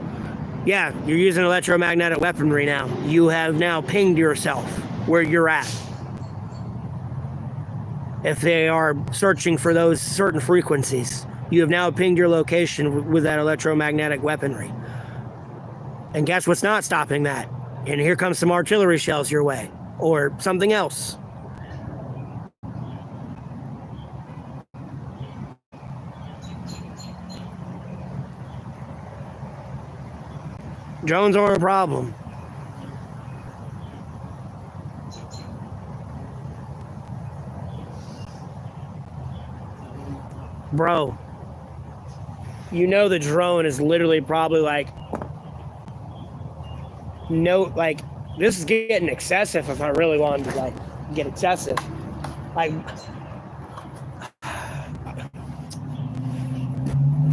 yeah, you're using electromagnetic weaponry now. You have now pinged yourself where you're at. If they are searching for those certain frequencies, you have now pinged your location with that electromagnetic weaponry. And guess what's not stopping that? And here comes some artillery shells your way, or something else. Drones aren't a problem. Bro, you know the drone is literally probably like, this is getting excessive if I really wanted to get excessive.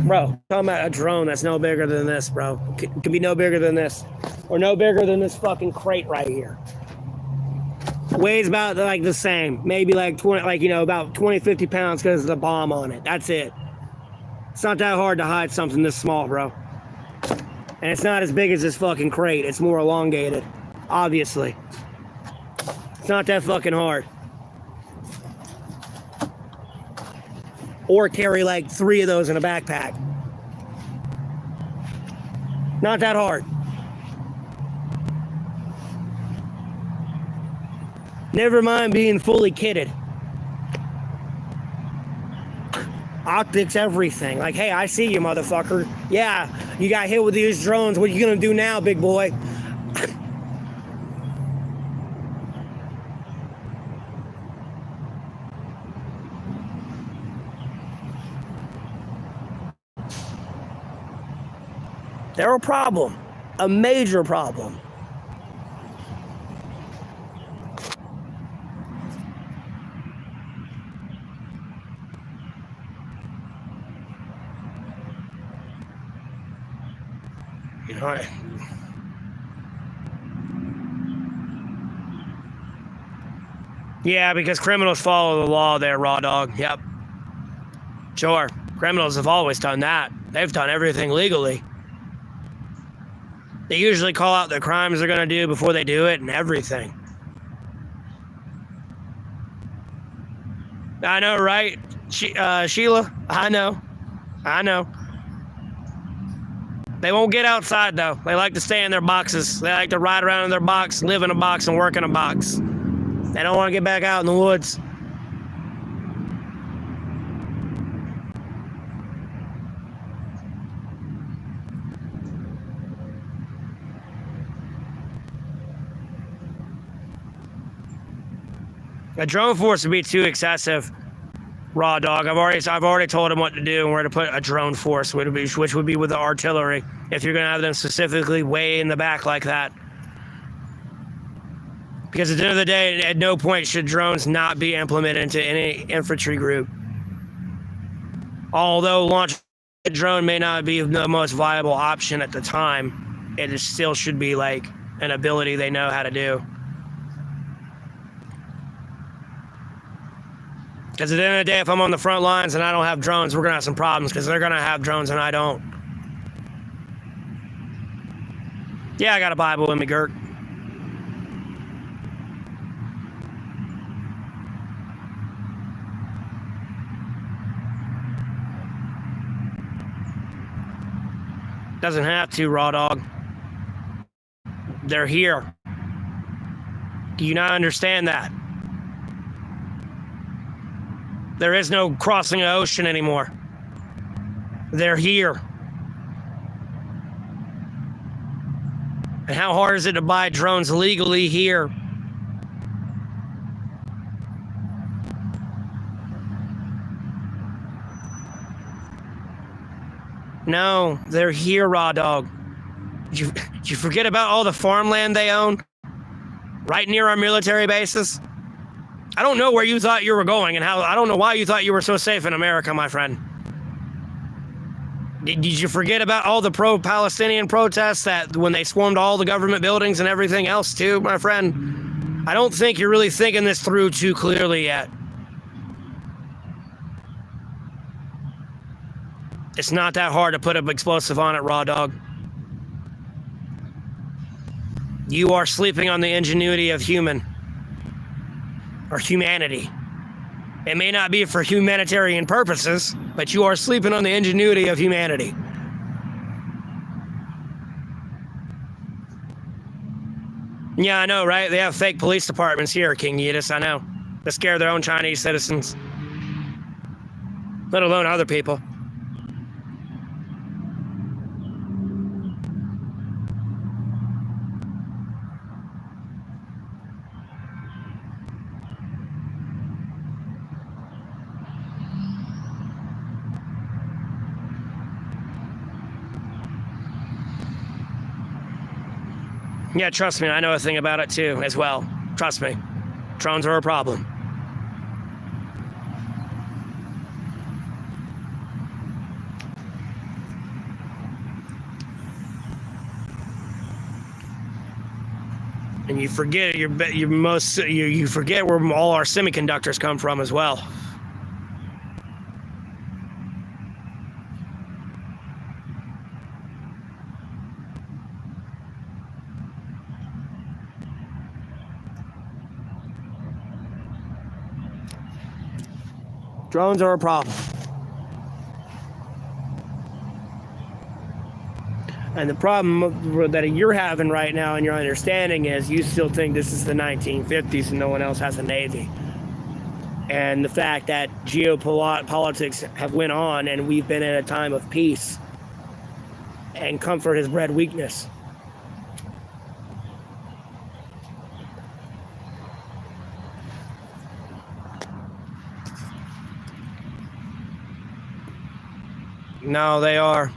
Bro, talking about a drone that's no bigger than this, bro. Could be no bigger than this. Or no bigger than this fucking crate right here. Weighs about the same. Maybe about 20, 50 pounds because of the bomb on it. That's it. It's not that hard to hide something this small, bro. And it's not as big as this fucking crate. It's more elongated. Obviously. It's not that fucking hard. Or carry 3 of those in a backpack. Not that hard. Never mind being fully kitted. Optics, everything. Hey, I see you, motherfucker. Yeah, you got hit with these drones. What are you gonna do now, big boy? They're a problem. A major problem. Yeah, because criminals follow the law there, Raw Dog. Yep. Sure. Criminals have always done that. They've done everything legally. They usually call out the crimes they're going to do before they do it and everything. I know, right? Sheila? I know. They won't get outside, though. They like to stay in their boxes. They like to ride around in their box, live in a box, and work in a box. They don't want to get back out in the woods. A drone force would be too excessive, Raw Dog. I've already told him what to do and where to put a drone force, which would be with the artillery, if you're going to have them specifically way in the back like that. Because at the end of the day, at no point should drones not be implemented into any infantry group. Although launch a drone may not be the most viable option at the time, it still should be an ability they know how to do. Because at the end of the day, if I'm on the front lines and I don't have drones, we're going to have some problems because they're going to have drones and I don't. Yeah, I got a Bible with me, Gert. Doesn't have to, Raw Dog. They're here. Do you not understand that? There is no crossing an ocean anymore. They're here. And how hard is it to buy drones legally here? No, they're here, Raw Dog. Did you forget about all the farmland they own? Right near our military bases? I don't know where you thought you were going and I don't know why you thought you were so safe in America, my friend. Did you forget about all the pro-Palestinian protests that when they swarmed all the government buildings and everything else too, my friend? I don't think you're really thinking this through too clearly yet. It's not that hard to put an explosive on it, Raw Dog. You are sleeping on the ingenuity of humanity. It may not be for humanitarian purposes, but you are sleeping on the ingenuity of humanity. Yeah, I know, right? They have fake police departments here, King Yeetus, I know. To scare their own Chinese citizens. Let alone other people. Yeah, trust me, I know a thing about it too, as well. Trust me. Drones are a problem. And you forget you forget where all our semiconductors come from as well. Drones are a problem. And the problem that you're having right now in your understanding is you still think this is the 1950s and no one else has a Navy. And the fact that geopolitics have went on and we've been in a time of peace and comfort has bred weakness. No, they are.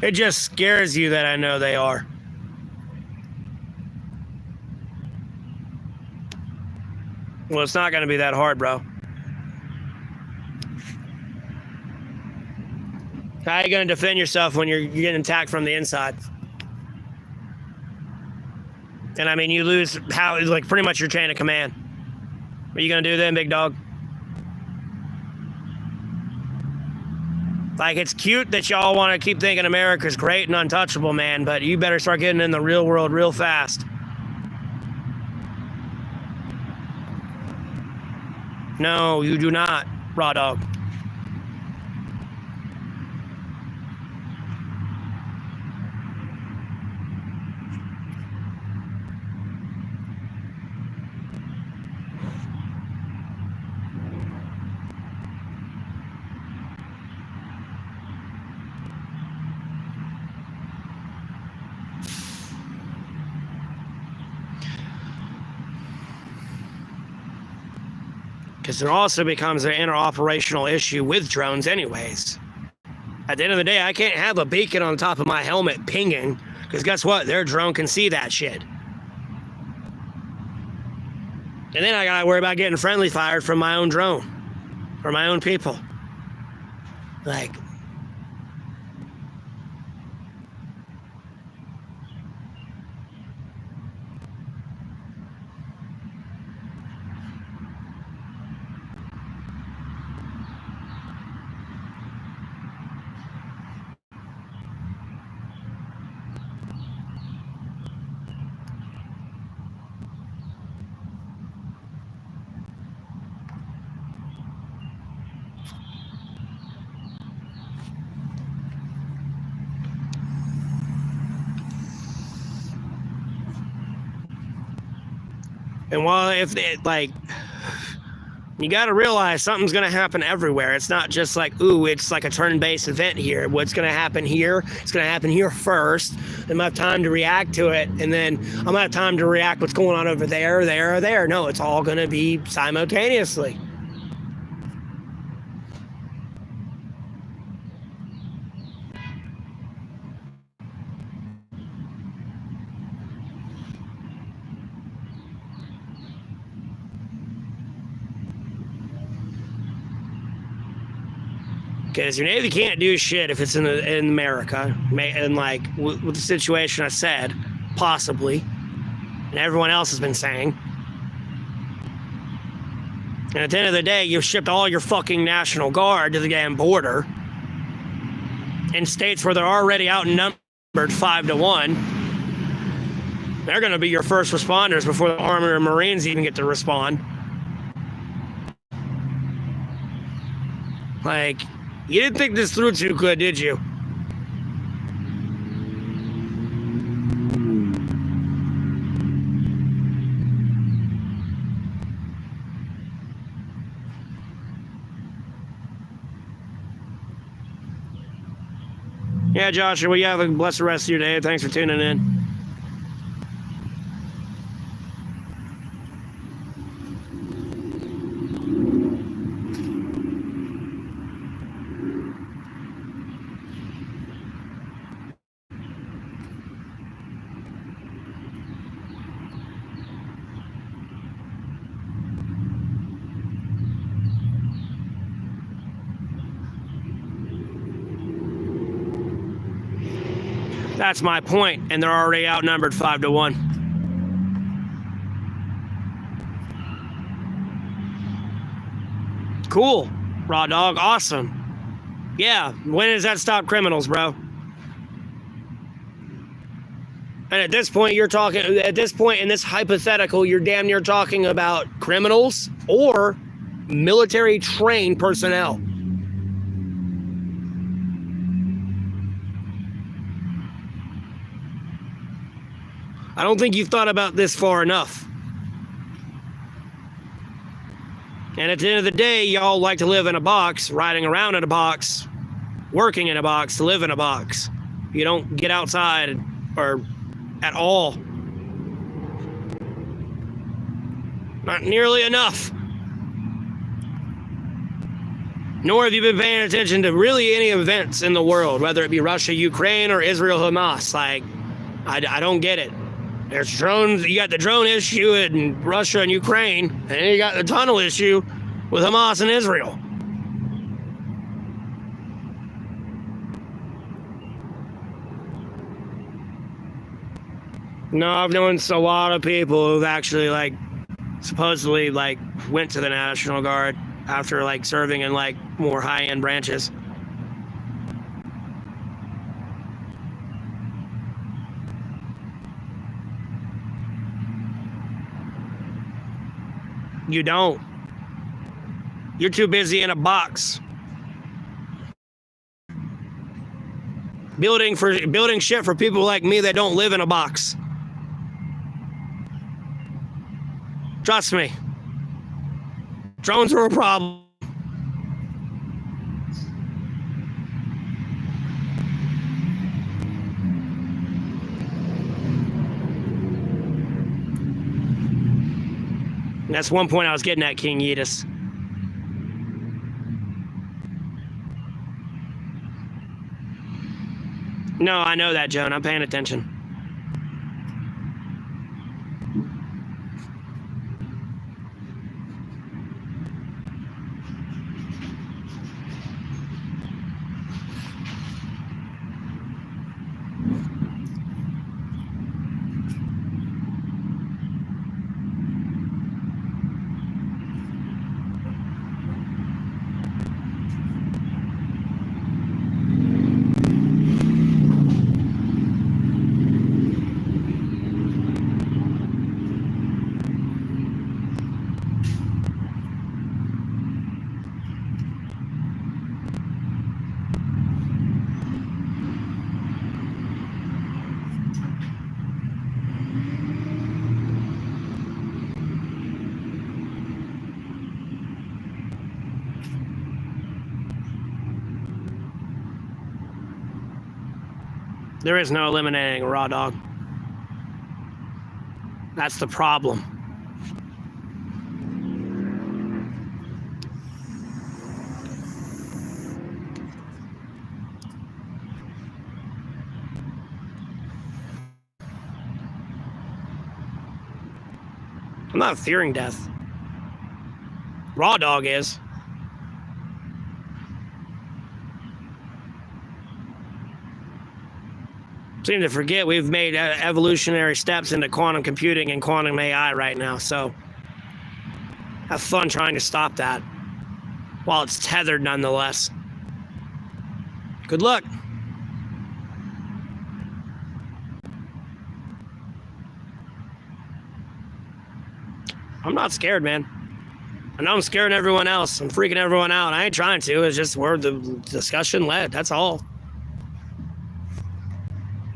It just scares you that I know they are. Well, it's not going to be that hard, bro. How are you going to defend yourself when you're getting attacked from the inside? And I mean, you lose pretty much your chain of command. What are you going to do then, big dog? Like, it's cute that y'all want to keep thinking America's great and untouchable, man, but you better start getting in the real world real fast. No, you do not, raw dog. Because there also becomes an interoperational issue with drones anyways. At the end of the day, I can't have a beacon on top of my helmet pinging, because guess what? Their drone can see that shit. And then I gotta worry about getting friendly fired from my own drone, or my own people. Like... And while you got to realize something's going to happen everywhere. It's not just like, ooh, it's like a turn-based event here. What's going to happen here? It's going to happen here first. I'm going to have time to react to it. And then I'm going to have time to react what's going on over there, there, or there. No, it's all going to be simultaneously. Because your Navy can't do shit if it's in America. And like with the situation I said, possibly, and everyone else has been saying, And at the end of the day, you've shipped all your fucking National Guard to the damn border in states where they're already outnumbered 5-1. They're going to be your first responders before the Army or Marines even get to respond. Like, you didn't think this through too good, did you? Yeah, Joshua, you have a blessed rest of your day. Thanks for tuning in. That's my point, and they're already outnumbered 5-1. Cool, Raw Dog, awesome. Yeah, when does that stop criminals, bro? And at this point, you're talking, at this point in this hypothetical, you're damn near talking about criminals or military trained personnel. I don't think you've thought about this far enough. And at the end of the day, y'all like to live in a box, riding around in a box, working in a box to live in a box. You don't get outside or at all. Not nearly enough. Nor have you been paying attention to really any events in the world, whether it be Russia, Ukraine, or Israel, Hamas. Like, I don't get it. There's drones. You got the drone issue in Russia and Ukraine, and then you got the tunnel issue with Hamas and Israel. No, I've known a lot of people who've actually, like, supposedly, like, went to the National Guard after, like, serving in, like, more high-end branches. You don't. You're too busy in a box. Building shit for people like me that don't live in a box. Trust me. Drones are a problem. And that's one point I was getting at, King Yeetus. No, I know that, Joan. I'm paying attention. There is no eliminating a raw dog. That's the problem. I'm not fearing death. Raw dog is. Seem to forget we've made evolutionary steps into quantum computing and quantum AI right now, so Have fun trying to stop that while it's tethered nonetheless. Good luck. I'm not scared, man. I know I'm scaring everyone else. I'm freaking everyone out. I ain't trying to. It's just where the discussion led. That's all.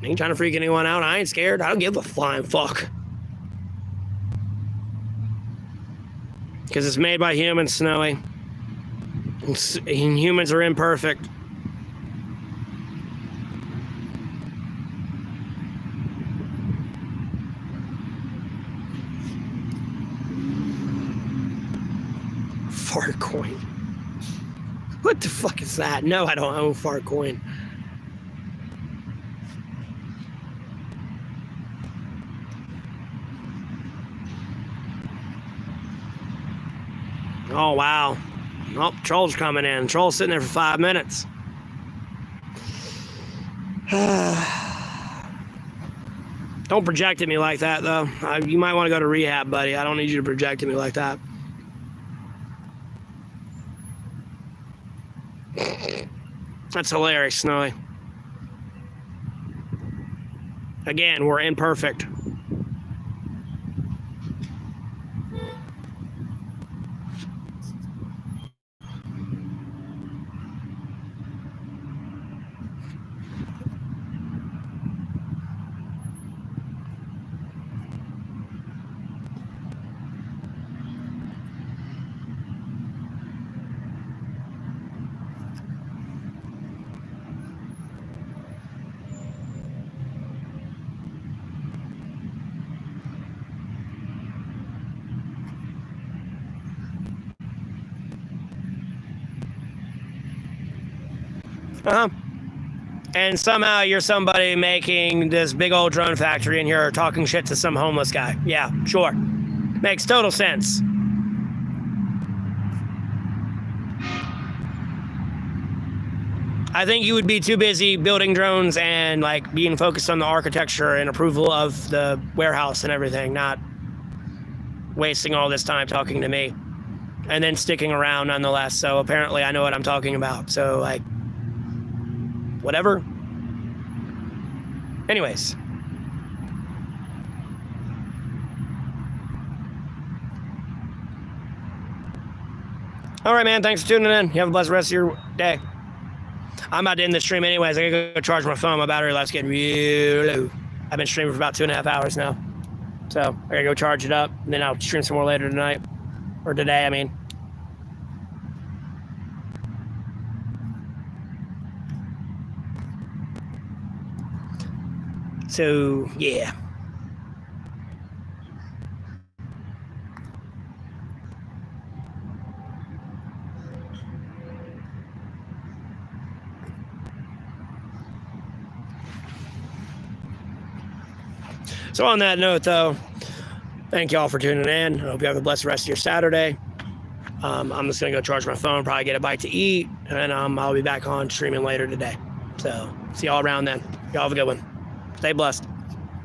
I ain't trying to freak anyone out. I ain't scared. I don't give a flying fuck. Because it's made by humans, Snowy. And humans are imperfect. Fartcoin. What the fuck is that? No, I don't own Fartcoin. Oh, wow. Oh, Troll's coming in. Troll's sitting there for 5 minutes. Don't project at me like that, though. You might want to go to rehab, buddy. I don't need you to project at me like that. That's hilarious, Snowy. Again, we're imperfect. And somehow you're somebody making this big old drone factory in here talking shit to some homeless guy. Yeah, sure. Makes total sense. I think you would be too busy building drones and like being focused on the architecture and approval of the warehouse and everything, not wasting all this time talking to me and then sticking around nonetheless. So apparently I know what I'm talking about. So like, whatever. Anyways. All right, man. Thanks for tuning in. You have a blessed rest of your day. I'm about to end the stream anyways. I gotta go charge my phone. My battery life's getting real low. I've been streaming for about 2.5 hours now. So I gotta go charge it up, and then I'll stream some more later tonight. Or today, I mean. So, yeah. So on that note, though, thank you all for tuning in. I hope you have a blessed rest of your Saturday. I'm just going to go charge my phone, probably get a bite to eat, and I'll be back on streaming later today. So see y'all around then. Y'all have a good one. Stay blessed.